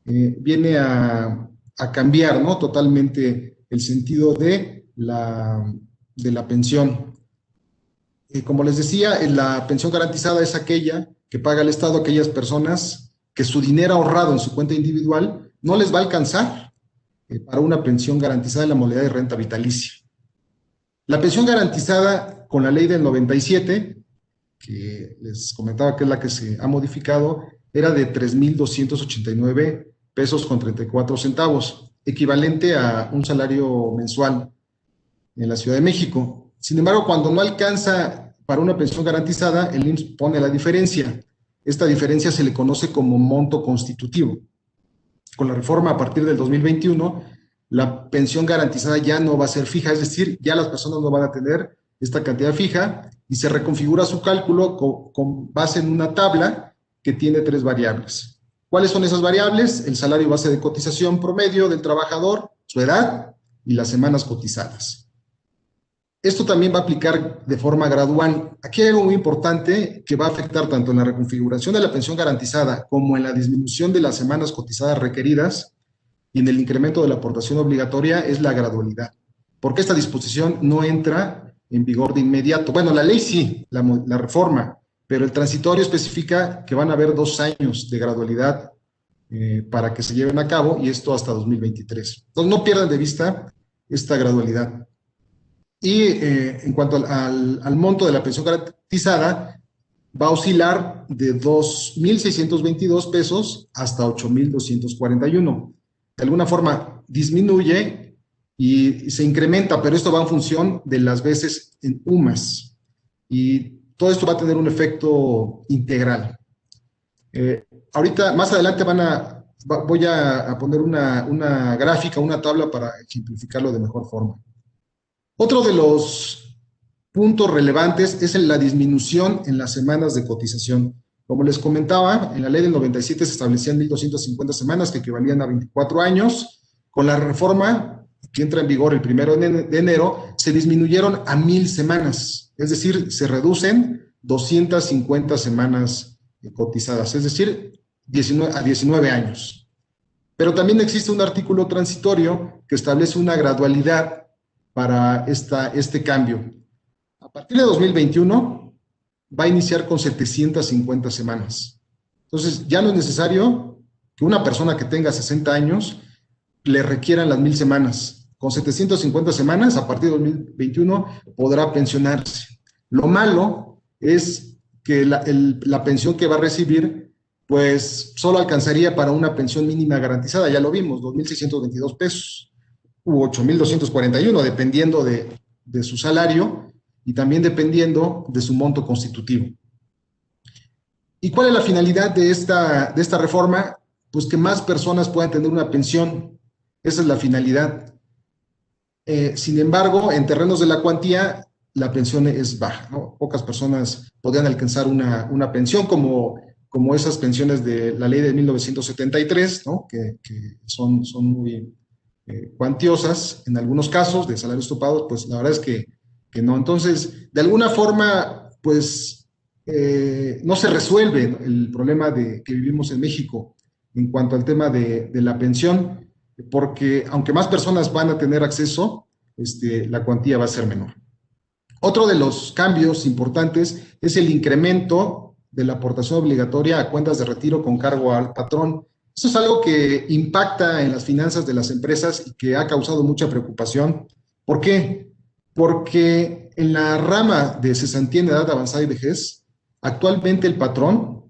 viene a cambiar, ¿no?, totalmente el sentido de la pensión. Como les decía, la pensión garantizada es aquella que paga el Estado a aquellas personas que su dinero ahorrado en su cuenta individual no les va a alcanzar para una pensión garantizada en la modalidad de renta vitalicia. La pensión garantizada con la ley del 97, que les comentaba que es la que se ha modificado, era de 3,289 pesos con 34 centavos, equivalente a un salario mensual en la Ciudad de México. Sin embargo, cuando no alcanza para una pensión garantizada, el IMSS pone la diferencia. Esta diferencia se le conoce como monto constitutivo. Con la reforma a partir del 2021, la pensión garantizada ya no va a ser fija, es decir, ya las personas no van a tener esta cantidad fija, y se reconfigura su cálculo con base en una tabla que tiene 3 variables. ¿Cuáles son esas variables? El salario base de cotización promedio del trabajador, su edad y las semanas cotizadas. Esto también va a aplicar de forma gradual. Aquí hay algo muy importante que va a afectar tanto en la reconfiguración de la pensión garantizada como en la disminución de las semanas cotizadas requeridas y en el incremento de la aportación obligatoria, es la gradualidad. Porque esta disposición no entra en vigor de inmediato. Bueno, la ley sí, la reforma, pero el transitorio especifica que van a haber 2 años de gradualidad para que se lleven a cabo, y esto hasta 2023. Entonces no pierdan de vista esta gradualidad. Y en cuanto al monto de la pensión garantizada, va a oscilar de 2,622 pesos hasta 8,241. De alguna forma disminuye y se incrementa, pero esto va en función de las veces en UMAS. Y todo esto va a tener un efecto integral. Ahorita, más adelante, voy a poner una gráfica, una tabla para ejemplificarlo de mejor forma. Otro de los puntos relevantes es la disminución en las semanas de cotización. Como les comentaba, en la ley del 97 se establecían 1,250 semanas, que equivalían a 24 años. Con la reforma que entra en vigor el 1 de enero, se disminuyeron a 1,000 semanas. Es decir, se reducen 250 semanas cotizadas, es decir, a 19 años. Pero también existe un artículo transitorio que establece una gradualidad para este cambio. A partir de 2021 va a iniciar con 750 semanas. Entonces ya no es necesario que una persona que tenga 60 años le requieran las 1,000 semanas. Con 750 semanas, a partir de 2021, podrá pensionarse. Lo malo es que la pensión que va a recibir, pues solo alcanzaría para una pensión mínima garantizada, ya lo vimos, 2,622 pesos. U 8,241, dependiendo de su salario, y también dependiendo de su monto constitutivo. ¿Y cuál es la finalidad de esta reforma? Pues que más personas puedan tener una pensión. Esa es la finalidad. Sin embargo, en terrenos de la cuantía, la pensión es baja, ¿no? Pocas personas podrían alcanzar una pensión como esas pensiones de la ley de 1973, ¿no? que son muy cuantiosas en algunos casos, de salarios topados, pues la verdad es que no. Entonces, de alguna forma, pues no se resuelve el problema que vivimos en México en cuanto al tema de la pensión, porque aunque más personas van a tener acceso, la cuantía va a ser menor. Otro de los cambios importantes es el incremento de la aportación obligatoria a cuentas de retiro con cargo al patrón. Esto es algo que impacta en las finanzas de las empresas y que ha causado mucha preocupación. ¿Por qué? Porque en la rama de cesantía en edad avanzada y vejez, actualmente el patrón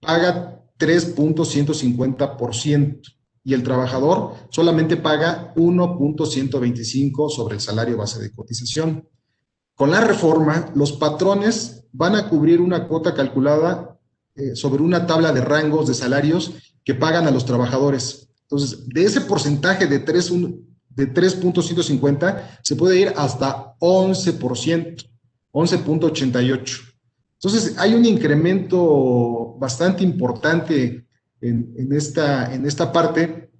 paga 3.150% y el trabajador solamente paga 1.125 sobre el salario base de cotización. Con la reforma, los patrones van a cubrir una cuota calculada sobre una tabla de rangos de salarios que pagan a los trabajadores. Entonces, de ese porcentaje de 3.150 se puede ir hasta 11%, 11.88%. Entonces, hay un incremento bastante importante en esta parte,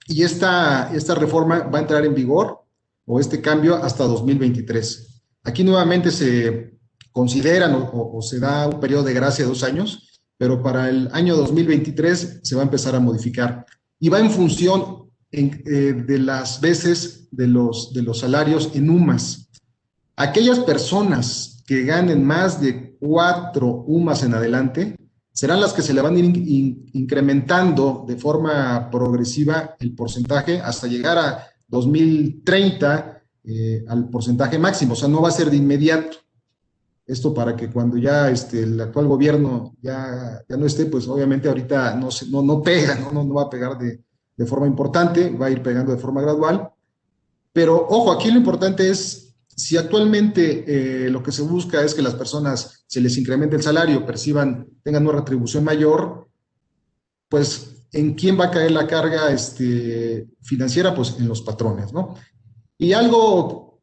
y esta reforma va a entrar en vigor, o este cambio, hasta 2023. Aquí nuevamente se consideran o se da un periodo de gracia de 2 años, pero para el año 2023 se va a empezar a modificar. Y va en función de las veces de los salarios en UMAS. Aquellas personas que ganen más de 4 UMAS en adelante serán las que se le van a ir incrementando de forma progresiva el porcentaje hasta llegar a 2030 al porcentaje máximo. O sea, no va a ser de inmediato. Esto para que cuando ya el actual gobierno ya no esté, pues obviamente ahorita no pega, no va a pegar de forma importante, va a ir pegando de forma gradual. Pero ojo, aquí lo importante es, si actualmente lo que se busca es que las personas se les incremente el salario, tengan una retribución mayor, pues ¿en quién va a caer la carga financiera? Pues en los patrones, ¿no? Y algo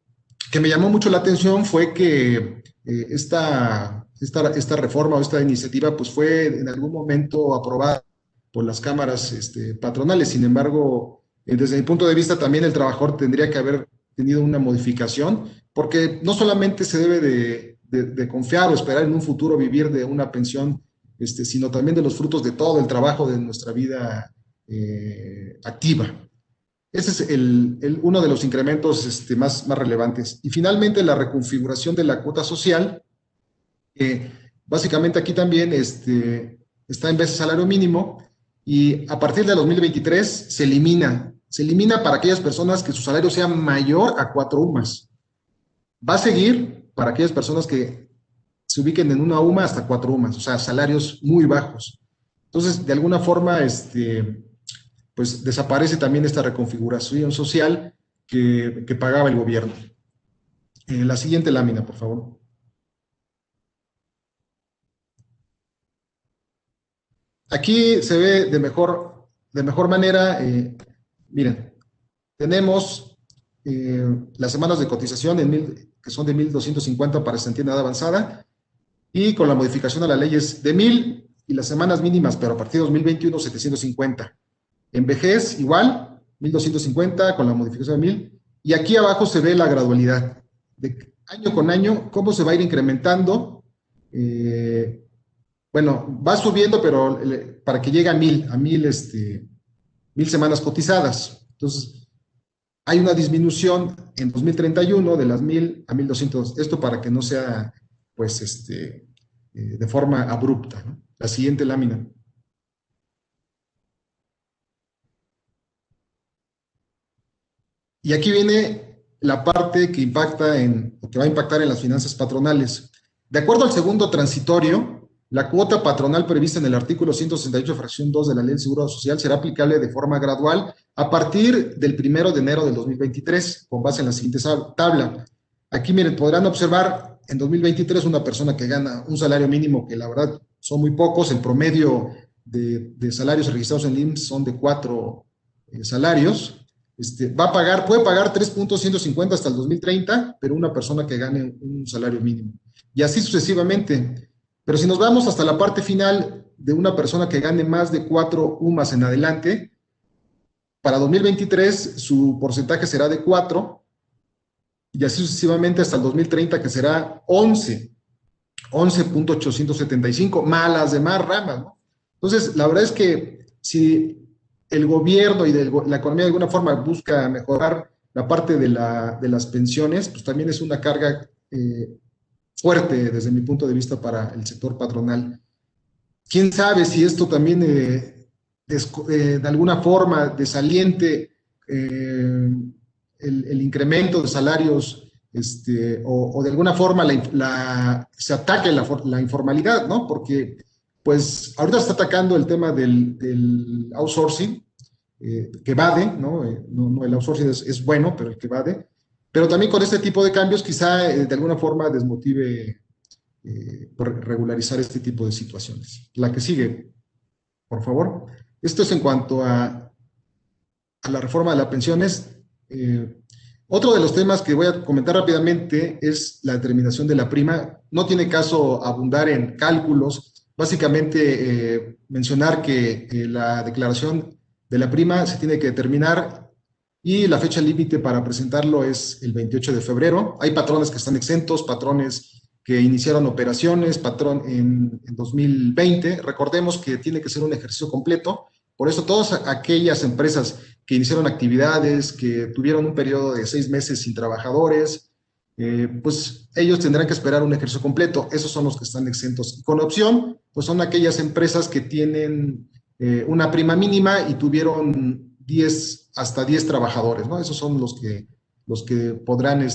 que me llamó mucho la atención fue que esta reforma o esta iniciativa pues fue en algún momento aprobada por las cámaras patronales. Sin embargo, desde mi punto de vista también el trabajador tendría que haber tenido una modificación, porque no solamente se debe de confiar o esperar en un futuro vivir de una pensión, sino también de los frutos de todo el trabajo de nuestra vida activa. Ese es uno de los incrementos más relevantes. Y finalmente, la reconfiguración de la cuota social. Básicamente aquí también está en vez de salario mínimo, y a partir de 2023 se elimina para aquellas personas que su salario sea mayor a 4 UMAS. Va a seguir para aquellas personas que se ubiquen en una UMA hasta 4 UMAS, o sea, salarios muy bajos. Entonces, de alguna forma, pues desaparece también esta reconfiguración social que pagaba el gobierno. La siguiente lámina, por favor. Aquí se ve de mejor manera. Miren, tenemos las semanas de cotización que son de 1.250 para cesantía en edad avanzada, y con la modificación a la ley es de 1.000, y las semanas mínimas, pero a partir de 2021, 750. En vejez, igual, 1.250 con la modificación de 1.000. Y aquí abajo se ve la gradualidad, de año con año, cómo se va a ir incrementando. Bueno, va subiendo, pero para que llegue a 1.000 semanas cotizadas. Entonces, hay una disminución en 2031 de las 1.000 a 1.200. Esto para que no sea, pues, de forma abrupta, ¿no? La siguiente lámina. Y aquí viene la parte que va a impactar en las finanzas patronales. De acuerdo al segundo transitorio, la cuota patronal prevista en el artículo 168, fracción 2 de la Ley del Seguro Social será aplicable de forma gradual a partir del 1 de enero del 2023, con base en la siguiente tabla. Aquí, miren, podrán observar en 2023 una persona que gana un salario mínimo, que la verdad son muy pocos, el promedio de salarios registrados en el IMSS son de 4 salarios, puede pagar 3.150 hasta el 2030, pero una persona que gane un salario mínimo. Y así sucesivamente. Pero si nos vamos hasta la parte final de una persona que gane más de 4 UMAS en adelante, para 2023 su porcentaje será de 4, y así sucesivamente hasta el 2030, que será 11.875, más las demás ramas, ¿no? Entonces, la verdad es que si el gobierno y la economía de alguna forma busca mejorar la parte de las pensiones, pues también es una carga fuerte desde mi punto de vista para el sector patronal. ¿Quién sabe si esto también de alguna forma desaliente el incremento de salarios o de alguna forma se ataque la informalidad, ¿no? Porque pues ahorita se está atacando el tema del outsourcing, que evade, ¿no? No, el outsourcing es bueno, pero el que evade. Pero también con este tipo de cambios quizá de alguna forma desmotive por regularizar este tipo de situaciones. La que sigue, por favor. Esto es en cuanto a la reforma de las pensiones. Otro de los temas que voy a comentar rápidamente es la determinación de la prima. No tiene caso abundar en cálculos. Básicamente, mencionar que la declaración de la prima se tiene que determinar y la fecha límite para presentarlo es el 28 de febrero. Hay patrones que están exentos, patrones que iniciaron operaciones, patrón en 2020. Recordemos que tiene que ser un ejercicio completo. Por eso todas aquellas empresas que iniciaron actividades, que tuvieron un periodo de 6 meses sin trabajadores, pues ellos tendrán que esperar un ejercicio completo. Esos son los que están exentos. Y con opción, pues son aquellas empresas que tienen una prima mínima y tuvieron hasta 10 trabajadores, ¿no? Esos son los que podrán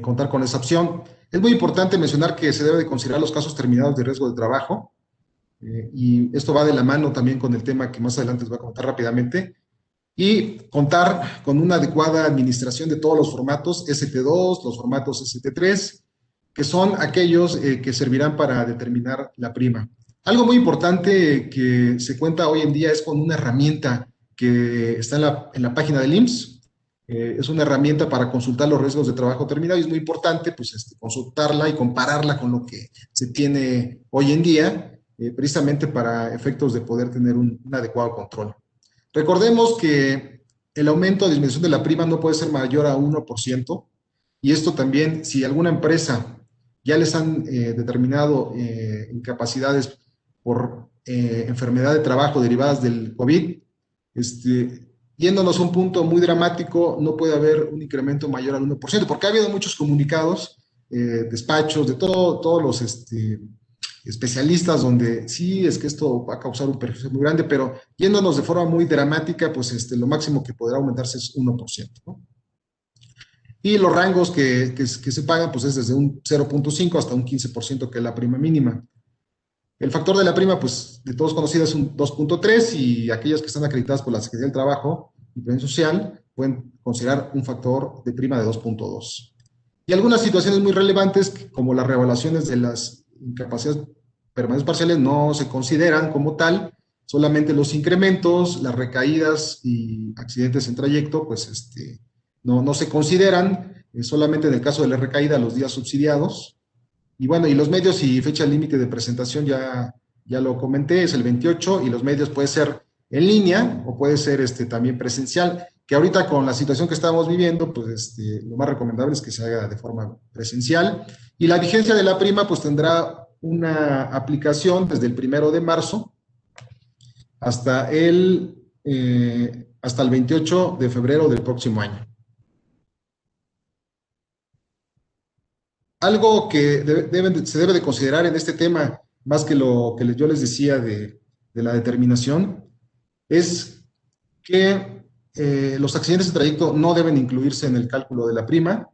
contar con esa opción. Es muy importante mencionar que se debe de considerar los casos terminados de riesgo de trabajo, y esto va de la mano también con el tema que más adelante les voy a comentar rápidamente, y contar con una adecuada administración de todos los formatos ST2, los formatos ST3, que son aquellos que servirán para determinar la prima. Algo muy importante que se cuenta hoy en día es con una herramienta que está en la página del IMSS. Es una herramienta para consultar los riesgos de trabajo terminado y es muy importante pues, consultarla y compararla con lo que se tiene hoy en día, precisamente para efectos de poder tener un adecuado control. Recordemos que el aumento o disminución de la prima no puede ser mayor a 1%, y esto también, si alguna empresa ya les han determinado incapacidades por enfermedad de trabajo derivadas del COVID, yéndonos a un punto muy dramático, no puede haber un incremento mayor al 1%, porque ha habido muchos comunicados, despachos, de todos los especialistas, donde sí, es que esto va a causar un perjuicio muy grande, pero yéndonos de forma muy dramática, pues lo máximo que podrá aumentarse es 1%, ¿no? Y los rangos que se pagan, pues es desde un 0.5 hasta un 15%, que es la prima mínima. El factor de la prima, pues de todos conocido, es un 2.3, y aquellas que están acreditadas por la Secretaría del Trabajo y Previsión Social pueden considerar un factor de prima de 2.2. Y algunas situaciones muy relevantes, como las revaluaciones de las incapacidades permanentes parciales, no se consideran como tal, solamente los incrementos, las recaídas y accidentes en trayecto, pues no se consideran, solamente en el caso de la recaída, los días subsidiados. Y bueno, y los medios y fecha límite de presentación ya lo comenté, es el 28, y los medios puede ser en línea o puede ser también presencial, que ahorita con la situación que estamos viviendo, pues lo más recomendable es que se haga de forma presencial. Y la vigencia de la prima pues tendrá una aplicación desde el 1 de marzo hasta el 28 de febrero del próximo año. Algo que se debe de considerar en este tema, más que lo que yo les decía de la determinación, es que los accidentes de trayecto no deben incluirse en el cálculo de la prima.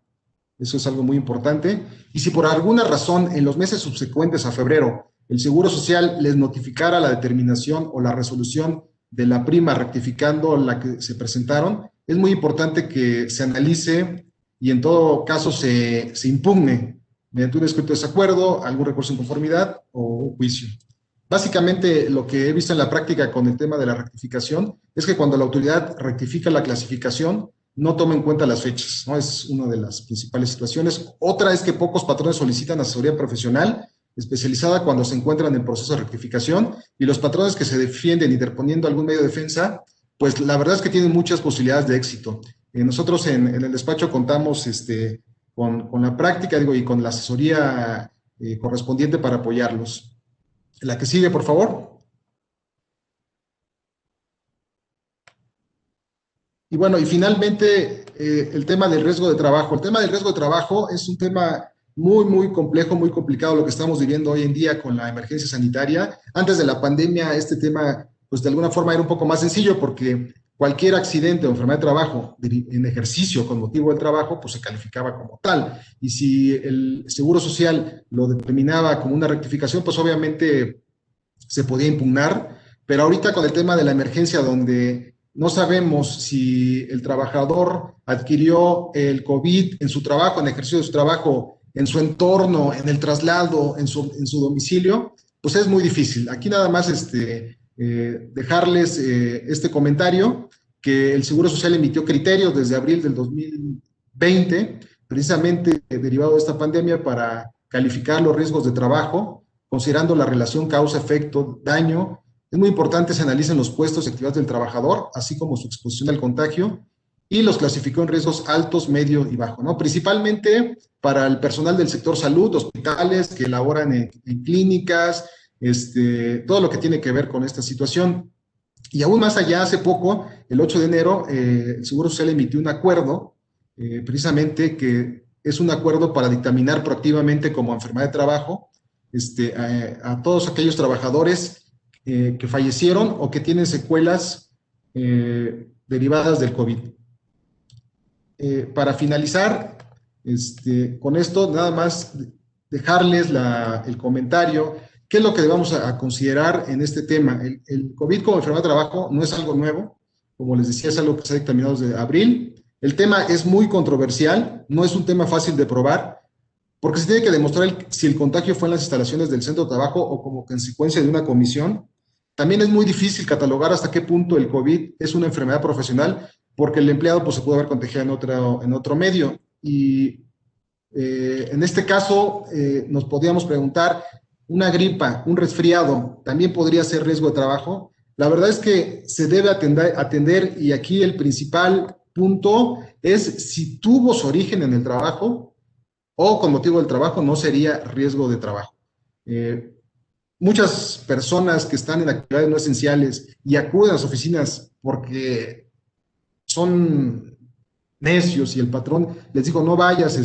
Eso es algo muy importante. Y si por alguna razón en los meses subsecuentes a febrero el Seguro Social les notificara la determinación o la resolución de la prima rectificando la que se presentaron, es muy importante que se analice y en todo caso se impugne mediante un escrito de desacuerdo, algún recurso de inconformidad o un juicio. Básicamente, lo que he visto en la práctica con el tema de la rectificación es que cuando la autoridad rectifica la clasificación, no toma en cuenta las fechas, ¿no? Es una de las principales situaciones. Otra es que pocos patrones solicitan asesoría profesional especializada cuando se encuentran en proceso de rectificación, y los patrones que se defienden interponiendo algún medio de defensa, pues la verdad es que tienen muchas posibilidades de éxito. Nosotros en el despacho contamos con la práctica, y con la asesoría correspondiente para apoyarlos. La que sigue, por favor. Y bueno, y finalmente, el tema del riesgo de trabajo. El tema del riesgo de trabajo es un tema muy, muy complejo, muy complicado, lo que estamos viviendo hoy en día con la emergencia sanitaria. Antes de la pandemia, este tema, pues de alguna forma era un poco más sencillo, porque cualquier accidente o enfermedad de trabajo en ejercicio con motivo del trabajo, pues se calificaba como tal. Y si el Seguro Social lo determinaba como una rectificación, pues obviamente se podía impugnar. Pero ahorita con el tema de la emergencia, donde no sabemos si el trabajador adquirió el COVID en su trabajo, en el ejercicio de su trabajo, en su entorno, en el traslado, en su domicilio, pues es muy difícil. Aquí nada más dejarles este comentario, que el Seguro Social emitió criterios desde abril del 2020, precisamente derivado de esta pandemia, para calificar los riesgos de trabajo, considerando la relación causa-efecto, daño. Es muy importante que se analicen los puestos y actividades del trabajador, así como su exposición al contagio, y los clasificó en riesgos altos, medio y bajo, ¿no? Principalmente para el personal del sector salud, hospitales que laboran en clínicas, todo lo que tiene que ver con esta situación. Y aún más allá, hace poco, el 8 de enero, el Seguro Social emitió un acuerdo, precisamente que es un acuerdo para dictaminar proactivamente como enfermedad de trabajo a todos aquellos trabajadores que fallecieron o que tienen secuelas derivadas del COVID. Para finalizar, con esto, nada más dejarles el comentario. ¿Qué es lo que debemos a considerar en este tema? El COVID como enfermedad de trabajo no es algo nuevo, como les decía, es algo que se ha dictaminado desde abril. El tema es muy controversial, no es un tema fácil de probar, porque se tiene que demostrar si el contagio fue en las instalaciones del centro de trabajo o como consecuencia de una comisión. También es muy difícil catalogar hasta qué punto el COVID es una enfermedad profesional, porque el empleado pues, se puede haber contagiado en otro medio. Y en este caso nos podríamos preguntar, ¿una gripa, un resfriado, también podría ser riesgo de trabajo? La verdad es que se debe atender, y aquí el principal punto es si tuvo su origen en el trabajo o con motivo del trabajo no sería riesgo de trabajo. Muchas personas que están en actividades no esenciales y acuden a las oficinas porque son necios y el patrón les dijo no vayas,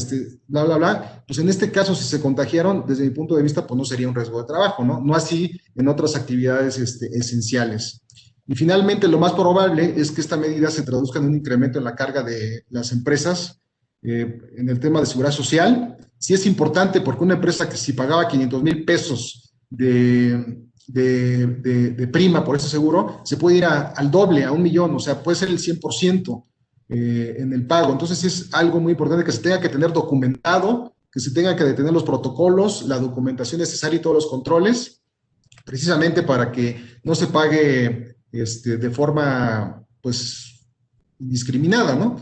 bla, bla, bla, pues en este caso si se contagiaron, desde mi punto de vista, pues no sería un riesgo de trabajo, ¿no? No así en otras actividades esenciales. Y finalmente, lo más probable es que esta medida se traduzca en un incremento en la carga de las empresas en el tema de seguridad social. Sí es importante, porque una empresa que si pagaba 500,000 pesos de prima por ese seguro, se puede ir al doble, a 1,000,000, o sea, puede ser el 100% en el pago. Entonces es algo muy importante que se tenga que tener documentado, que se tenga que detener los protocolos, la documentación necesaria y todos los controles, precisamente para que no se pague de forma, pues, indiscriminada, ¿no?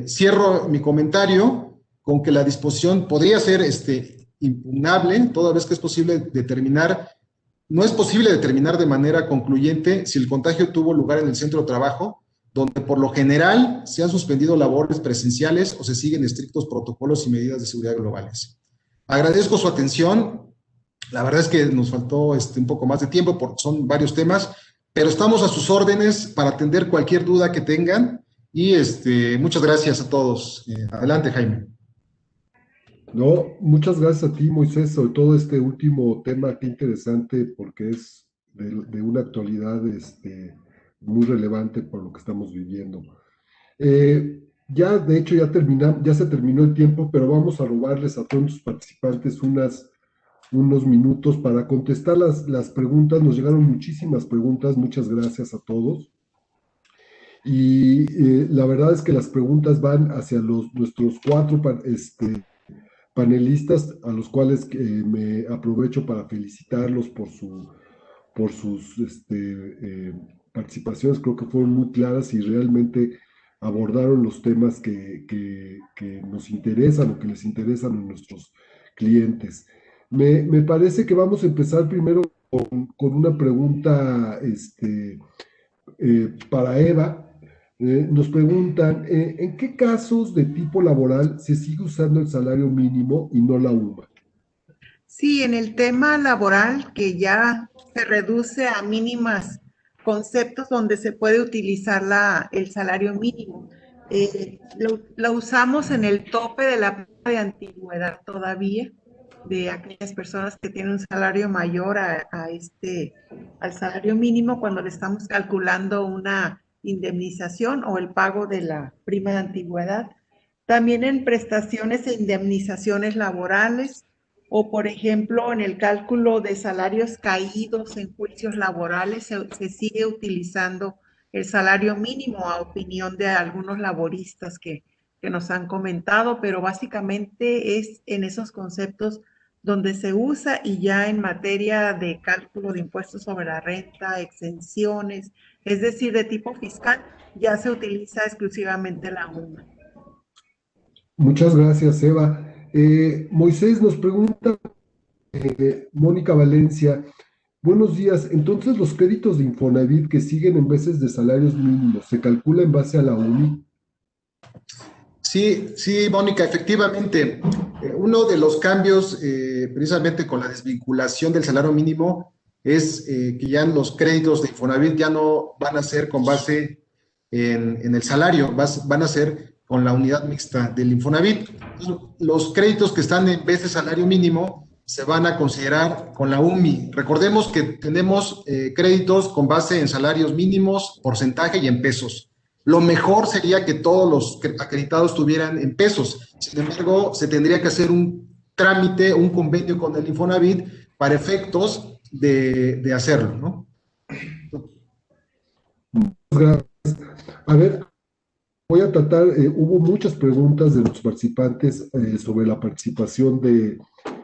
Cierro mi comentario con que la disposición podría ser impugnable, toda vez que es posible determinar. No es posible determinar de manera concluyente si el contagio tuvo lugar en el centro de trabajo, donde por lo general se han suspendido labores presenciales o se siguen estrictos protocolos y medidas de seguridad globales. Agradezco su atención. La verdad es que nos faltó un poco más de tiempo porque son varios temas, pero estamos a sus órdenes para atender cualquier duda que tengan, y muchas gracias a todos. Adelante, Jaime. No, muchas gracias a ti, Moisés, sobre todo este último tema, qué interesante, porque es de una actualidad muy relevante por lo que estamos viviendo. Ya, de hecho, ya se terminó el tiempo, pero vamos a robarles a todos los participantes unos minutos para contestar las preguntas. Nos llegaron muchísimas preguntas, muchas gracias a todos. Y la verdad es que las preguntas van hacia nuestros cuatro panelistas, a los cuales me aprovecho para felicitarlos por sus participaciones. Creo que fueron muy claras y realmente abordaron los temas que nos interesan o que les interesan a nuestros clientes. Me parece que vamos a empezar primero con una pregunta para Eva. Nos preguntan, ¿en qué casos de tipo laboral se sigue usando el salario mínimo y no la UMA? Sí, en el tema laboral, que ya se reduce a mínimas conceptos donde se puede utilizar el salario mínimo. Lo usamos en el tope de la prueba de antigüedad todavía, de aquellas personas que tienen un salario mayor al salario mínimo cuando le estamos calculando una indemnización o el pago de la prima de antigüedad. También en prestaciones e indemnizaciones laborales, o, por ejemplo, en el cálculo de salarios caídos en juicios laborales, se sigue utilizando el salario mínimo a opinión de algunos laboristas que nos han comentado, pero básicamente es en esos conceptos donde se usa, y ya en materia de cálculo de impuestos sobre la renta, exenciones, es decir, de tipo fiscal, ya se utiliza exclusivamente la UMA. Muchas gracias, Eva. Moisés nos pregunta, Mónica Valencia, buenos días. Entonces, los créditos de Infonavit que siguen en veces de salarios mínimos, ¿se calcula en base a la UMI? Sí, sí, Mónica, efectivamente. Uno de los cambios, precisamente con la desvinculación del salario mínimo, es que ya los créditos de Infonavit ya no van a ser con base en el salario, van a ser con la unidad mixta del Infonavit. Los créditos que están en vez de salario mínimo se van a considerar con la UMI. Recordemos que tenemos créditos con base en salarios mínimos, porcentaje y en pesos. Lo mejor sería que todos los acreditados estuvieran en pesos. Sin embargo, se tendría que hacer un trámite, un convenio con el Infonavit para efectos de hacerlo, ¿no? Gracias. A ver, voy a tratar, hubo muchas preguntas de los participantes sobre la participación de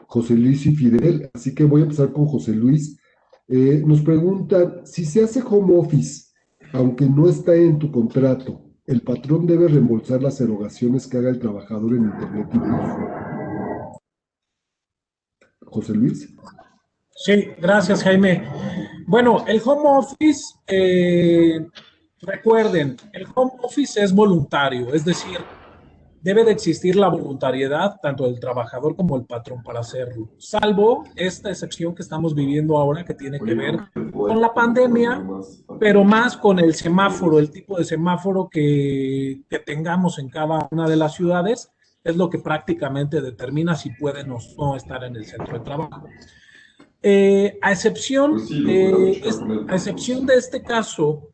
José Luis y Fidel, así que voy a empezar con José Luis. Nos preguntan, si se hace home office, aunque no está en tu contrato, ¿el patrón debe reembolsar las erogaciones que haga el trabajador en Internet y Plus? José Luis. Sí, gracias, Jaime. Bueno, el home office, recuerden, el home office es voluntario, es decir, debe de existir la voluntariedad tanto del trabajador como del patrón para hacerlo, salvo esta excepción que estamos viviendo ahora que tiene que ver con la pandemia, pero más con el semáforo, el tipo de semáforo que tengamos en cada una de las ciudades, es lo que prácticamente determina si pueden o no estar en el centro de trabajo. A excepción de este caso,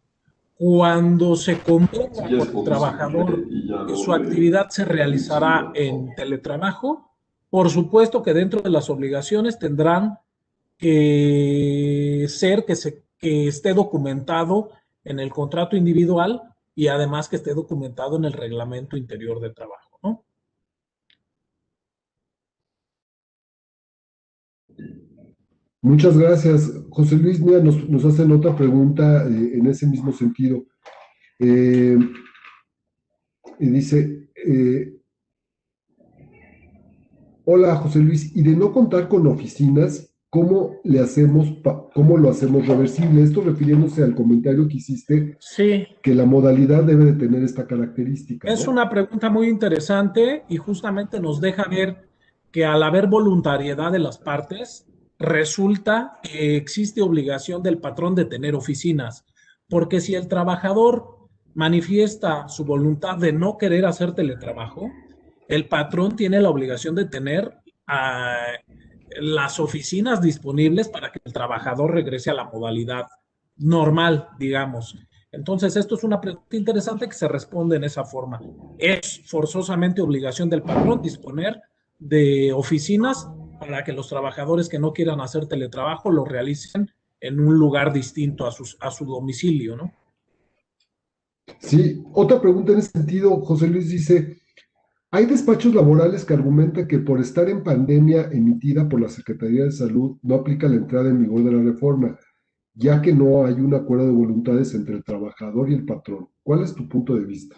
cuando se convenga con el trabajador que su actividad se realizará en teletrabajo, por supuesto que dentro de las obligaciones tendrán que ser que esté documentado en el contrato individual y además que esté documentado en el reglamento interior de trabajo, ¿no? Muchas gracias. José Luis, mira, nos hacen otra pregunta en ese mismo sentido. Y dice, hola José Luis, y de no contar con oficinas, ¿cómo lo hacemos reversible? Esto refiriéndose al comentario que hiciste, sí, que la modalidad debe de tener esta característica, ¿no? Es una pregunta muy interesante y justamente nos deja ver que al haber voluntariedad de las partes, resulta que existe obligación del patrón de tener oficinas, porque si el trabajador manifiesta su voluntad de no querer hacer teletrabajo, el patrón tiene la obligación de tener las oficinas disponibles para que el trabajador regrese a la modalidad normal, digamos. Entonces, esto es una pregunta interesante que se responde en esa forma. Es forzosamente obligación del patrón disponer de oficinas para que los trabajadores que no quieran hacer teletrabajo lo realicen en un lugar distinto a su domicilio, ¿no? Sí, otra pregunta en ese sentido, José Luis dice, hay despachos laborales que argumentan que por estar en pandemia emitida por la Secretaría de Salud no aplica la entrada en vigor de la reforma, ya que no hay un acuerdo de voluntades entre el trabajador y el patrón. ¿Cuál es tu punto de vista?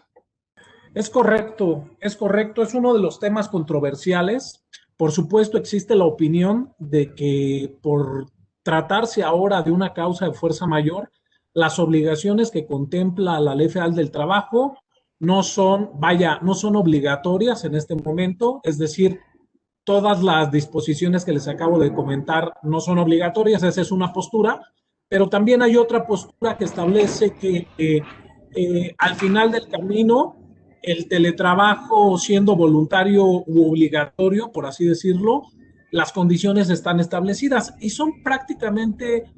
Es correcto, es correcto, es uno de los temas controversiales. Por supuesto, existe la opinión de que por tratarse ahora de una causa de fuerza mayor, las obligaciones que contempla la Ley Federal del Trabajo no son, vaya, no son obligatorias en este momento, es decir, todas las disposiciones que les acabo de comentar no son obligatorias, esa es una postura, pero también hay otra postura que establece que al final del camino el teletrabajo siendo voluntario u obligatorio, por así decirlo, las condiciones están establecidas y son prácticamente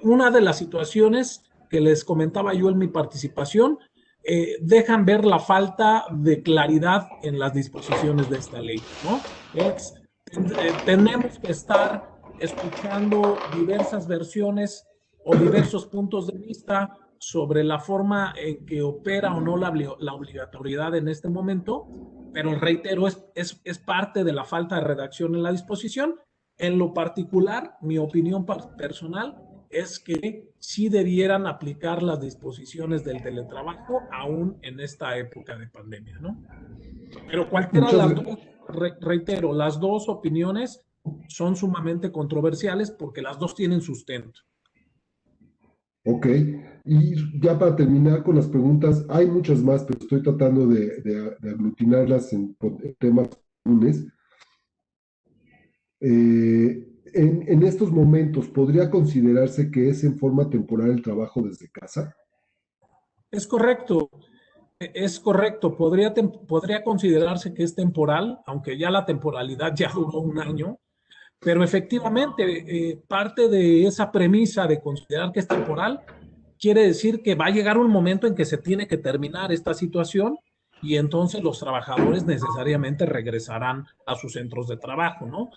una de las situaciones que les comentaba yo en mi participación, dejan ver la falta de claridad en las disposiciones de esta ley, ¿no? Tenemos que estar escuchando diversas versiones o diversos puntos de vista sobre la forma en que opera o no la obligatoriedad en este momento, pero reitero, es parte de la falta de redacción en la disposición. En lo particular, mi opinión personal es que sí debieran aplicar las disposiciones del teletrabajo aún en esta época de pandemia, ¿no? Pero cualquiera de Muchas las gracias. dos, reitero, las dos opiniones son sumamente controversiales porque las dos tienen sustento. Ok, y ya para terminar con las preguntas, hay muchas más, pero estoy tratando de aglutinarlas en temas comunes. En estos momentos, ¿podría considerarse que es en forma temporal el trabajo desde casa? Es correcto, es correcto. Podría considerarse que es temporal, aunque ya la temporalidad ya duró un año, pero efectivamente parte de esa premisa de considerar que es temporal quiere decir que va a llegar un momento en que se tiene que terminar esta situación y entonces los trabajadores necesariamente regresarán a sus centros de trabajo, ¿no?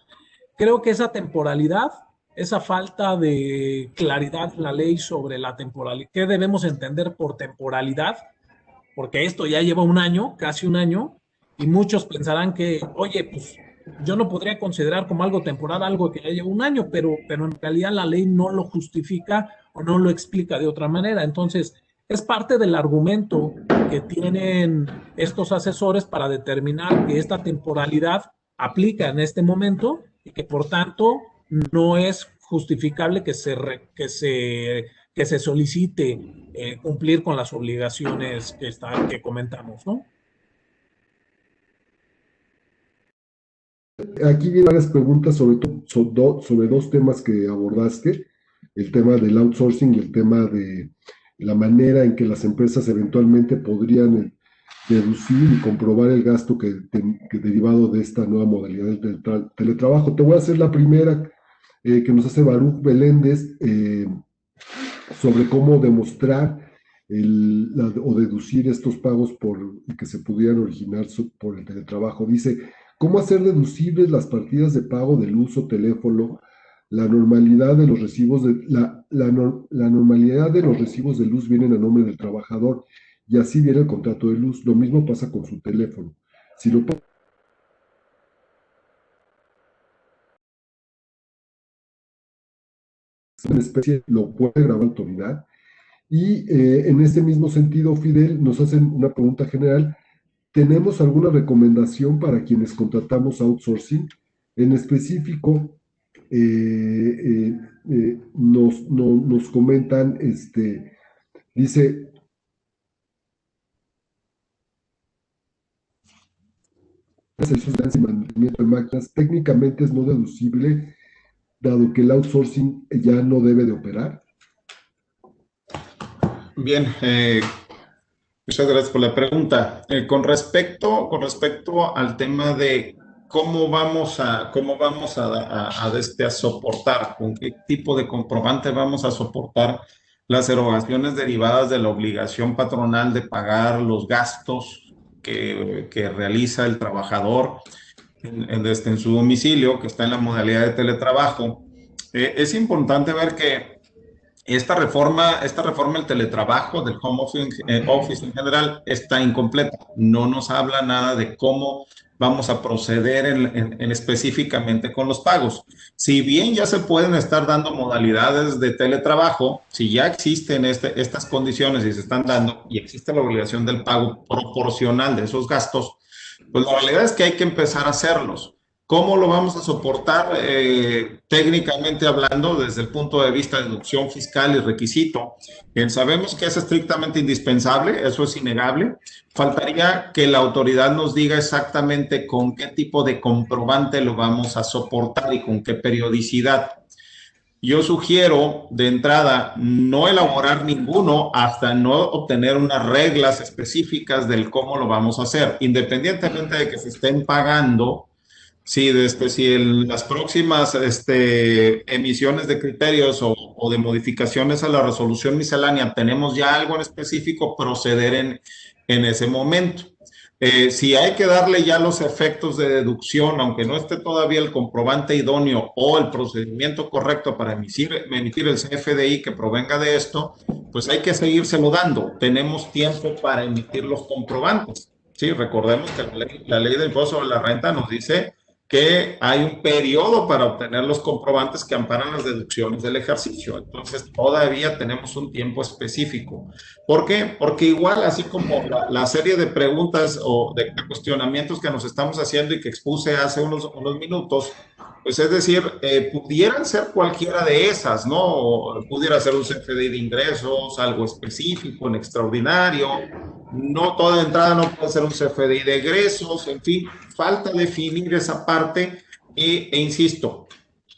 Creo que esa temporalidad, esa falta de claridad en la ley sobre la temporalidad, ¿qué debemos entender por temporalidad? Porque esto ya lleva un año, casi un año, y muchos pensarán que, oye, pues yo no podría considerar como algo temporal algo que ya lleva un año, pero en realidad la ley no lo justifica o no lo explica de otra manera. Entonces, es parte del argumento que tienen estos asesores para determinar que esta temporalidad aplica en este momento y que por tanto no es justificable que se solicite cumplir con las obligaciones que comentamos, ¿no? Aquí vienen varias preguntas sobre dos temas que abordaste, el tema del outsourcing y el tema de la manera en que las empresas eventualmente podrían deducir y comprobar el gasto que derivado de esta nueva modalidad del teletrabajo. Te voy a hacer la primera que nos hace Baruch Beléndez sobre cómo demostrar o deducir estos pagos que se pudieran originar por el teletrabajo. Dice, ¿cómo hacer deducibles las partidas de pago del uso teléfono, la normalidad de los recibos la normalidad de los recibos de luz vienen a nombre del trabajador y así viene el contrato de luz? Lo mismo pasa con su teléfono. Si lo en especie, lo puede grabar la autoridad. Y en este mismo sentido, Fidel, nos hacen una pregunta general. ¿Tenemos alguna recomendación para quienes contratamos outsourcing? En específico, nos comentan, dice, servicios de mantenimiento de máquinas técnicamente es no deducible, dado que el outsourcing ya no debe de operar. Bien, muchas gracias por la pregunta. Con respecto al tema de cómo vamos a soportar, con qué tipo de comprobante vamos a soportar las erogaciones derivadas de la obligación patronal de pagar los gastos que realiza el trabajador en su domicilio, que está en la modalidad de teletrabajo. Es importante ver que esta reforma del teletrabajo, del home office en general, está incompleta. No nos habla nada de cómo vamos a proceder en específicamente con los pagos. Si bien ya se pueden estar dando modalidades de teletrabajo, si ya existen estas condiciones y se están dando y existe la obligación del pago proporcional de esos gastos, pues la realidad es que hay que empezar a hacerlos. ¿Cómo lo vamos a soportar técnicamente hablando desde el punto de vista de deducción fiscal y requisito? Sabemos que es estrictamente indispensable, eso es innegable. Faltaría que la autoridad nos diga exactamente con qué tipo de comprobante lo vamos a soportar y con qué periodicidad. Yo sugiero de entrada no elaborar ninguno hasta no obtener unas reglas específicas del cómo lo vamos a hacer, independientemente de que se estén pagando. Sí, si en las próximas emisiones de criterios o de modificaciones a la resolución miscelánea tenemos ya algo en específico, proceder en ese momento. Si hay que darle ya los efectos de deducción, aunque no esté todavía el comprobante idóneo o el procedimiento correcto para emitir el CFDI que provenga de esto, pues hay que seguírselo dando. Tenemos tiempo para emitir los comprobantes. Sí, recordemos que la ley del impuesto sobre la renta nos dice que hay un periodo para obtener los comprobantes que amparan las deducciones del ejercicio. Entonces, todavía tenemos un tiempo específico. ¿Por qué? Porque igual, así como la serie de preguntas o de cuestionamientos que nos estamos haciendo y que expuse hace unos minutos, pues es decir, pudieran ser cualquiera de esas, ¿no? Pudiera ser un CFDI de ingresos, algo específico, en extraordinario. No toda entrada no puede ser un CFDI de egresos, en fin, falta definir esa parte e insisto,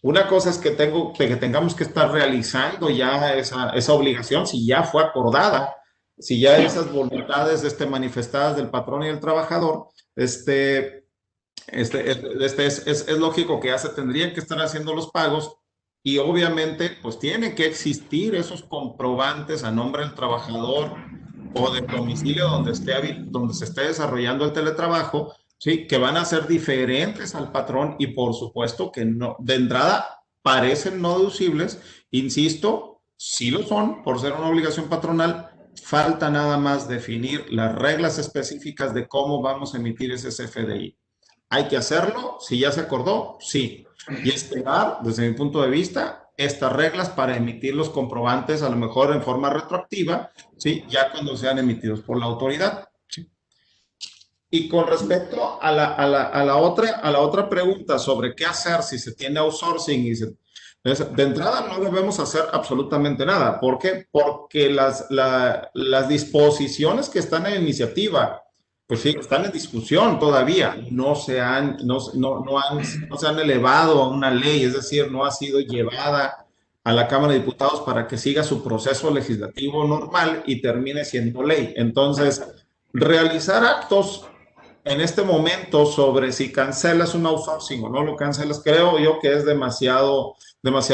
una cosa es que tengamos que estar realizando ya esa obligación, si ya fue acordada, si ya esas voluntades manifestadas del patrón y del trabajador, es lógico que ya se tendrían que estar haciendo los pagos y obviamente pues tienen que existir esos comprobantes a nombre del trabajador o del domicilio donde se esté desarrollando el teletrabajo, ¿sí? Que van a ser diferentes al patrón y por supuesto que no, de entrada parecen no deducibles, insisto, sí lo son por ser una obligación patronal, falta nada más definir las reglas específicas de cómo vamos a emitir ese CFDI. ¿Hay que hacerlo? Si ya se acordó, sí. Y esperar, desde mi punto de vista, estas reglas para emitir los comprobantes, a lo mejor en forma retroactiva, ¿sí? Ya cuando sean emitidos por la autoridad. ¿Sí? Y con respecto a la otra pregunta sobre qué hacer si se tiene outsourcing, de entrada no debemos hacer absolutamente nada. ¿Por qué? Porque las disposiciones que están en la iniciativa, pues sí, están en discusión todavía, no se han elevado a una ley, es decir, no ha sido llevada a la Cámara de Diputados para que siga su proceso legislativo normal y termine siendo ley. Entonces, realizar actos en este momento sobre si cancelas un outsourcing o no lo cancelas, creo yo que es demasiado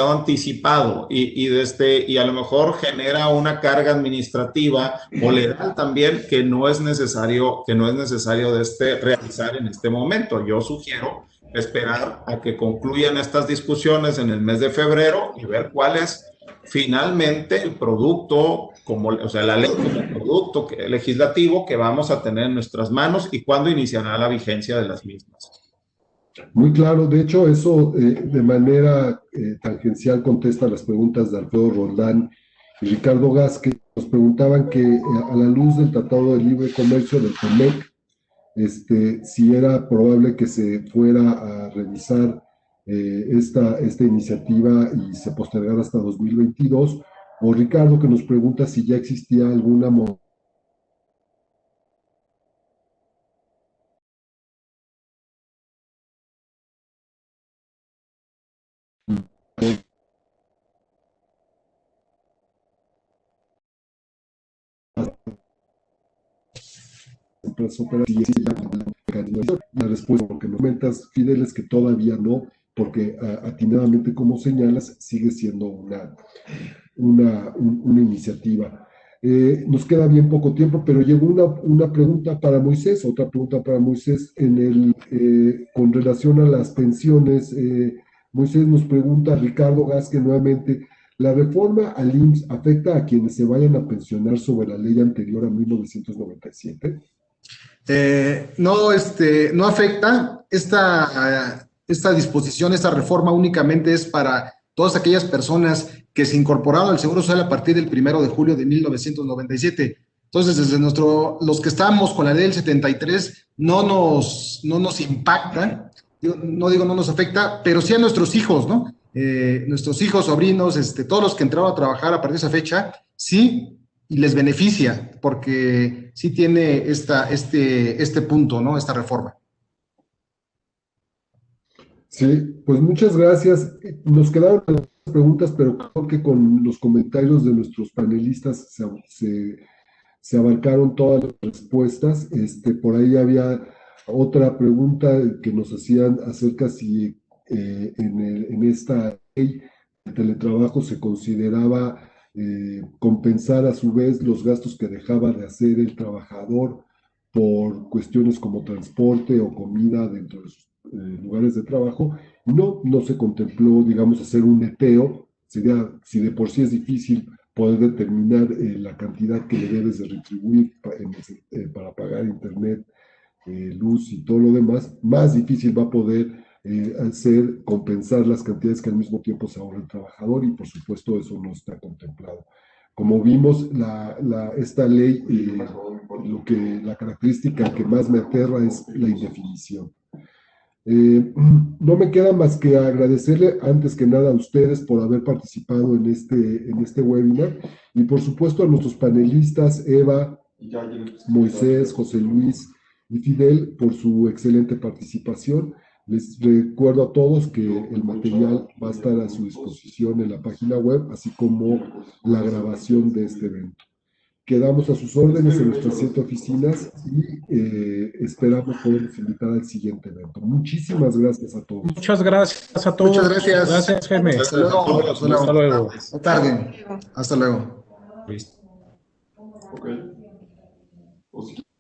anticipado y a lo mejor genera una carga administrativa o legal también que no es necesario realizar en este momento. Yo sugiero esperar a que concluyan estas discusiones en el mes de febrero y ver cuál es finalmente el producto, la ley como producto legislativo que vamos a tener en nuestras manos y cuándo iniciará la vigencia de las mismas. Muy claro, de hecho eso de manera tangencial contesta las preguntas de Alfredo Roldán y Ricardo Gasque. Nos preguntaban que a la luz del Tratado de Libre Comercio del TEMEC, si era probable que se fuera a revisar esta iniciativa y se postergara hasta 2022, o Ricardo que nos pregunta si ya existía alguna la respuesta, porque nos comentas, Fidel, es que todavía no, porque atinadamente, como señalas, sigue siendo una iniciativa. Nos queda bien poco tiempo, pero llegó una pregunta para Moisés, otra pregunta para Moisés con relación a las pensiones. Moisés nos pregunta, Ricardo Gasque nuevamente, ¿La reforma al IMSS afecta a quienes se vayan a pensionar sobre la ley anterior a 1997? No afecta. Esta disposición, esta reforma únicamente es para todas aquellas personas que se incorporaron al Seguro Social a partir del 1 de julio de 1997. Entonces, desde los que estamos con la ley del 73, no nos impacta, no nos afecta, pero sí a nuestros hijos, ¿no? Nuestros hijos, sobrinos, todos los que entraron a trabajar a partir de esa fecha, sí, y les beneficia, porque sí tiene este punto, ¿no? Esta reforma. Sí, pues muchas gracias. Nos quedaron algunas preguntas, pero creo que con los comentarios de nuestros panelistas se abarcaron todas las respuestas. Por ahí había otra pregunta que nos hacían acerca si en esta ley el teletrabajo se consideraba compensar a su vez los gastos que dejaba de hacer el trabajador por cuestiones como transporte o comida dentro de sus lugares de trabajo. No se contempló, digamos, hacer un neteo. Sería, si de por sí es difícil poder determinar la cantidad que le debes de retribuir para pagar internet, luz y todo lo demás, más difícil va a poder hacer compensar las cantidades que al mismo tiempo se ahorra el trabajador, y por supuesto eso no está contemplado. Como vimos, esta ley, la característica que más me aterra es la indefinición. No me queda más que agradecerle antes que nada a ustedes por haber participado en este webinar, y por supuesto a nuestros panelistas Eva, Moisés, José Luis y Fidel por su excelente participación. Les recuerdo a todos que el material va a estar a su disposición en la página web, así como la grabación de este evento. Quedamos a sus órdenes en nuestras 7 oficinas y esperamos poderlos invitar al siguiente evento. Muchísimas gracias a todos. Muchas gracias a todos. Muchas gracias. Gracias, Jaime. Hasta luego. Hasta luego. Buenas tardes. Hasta luego. Listo. Ok.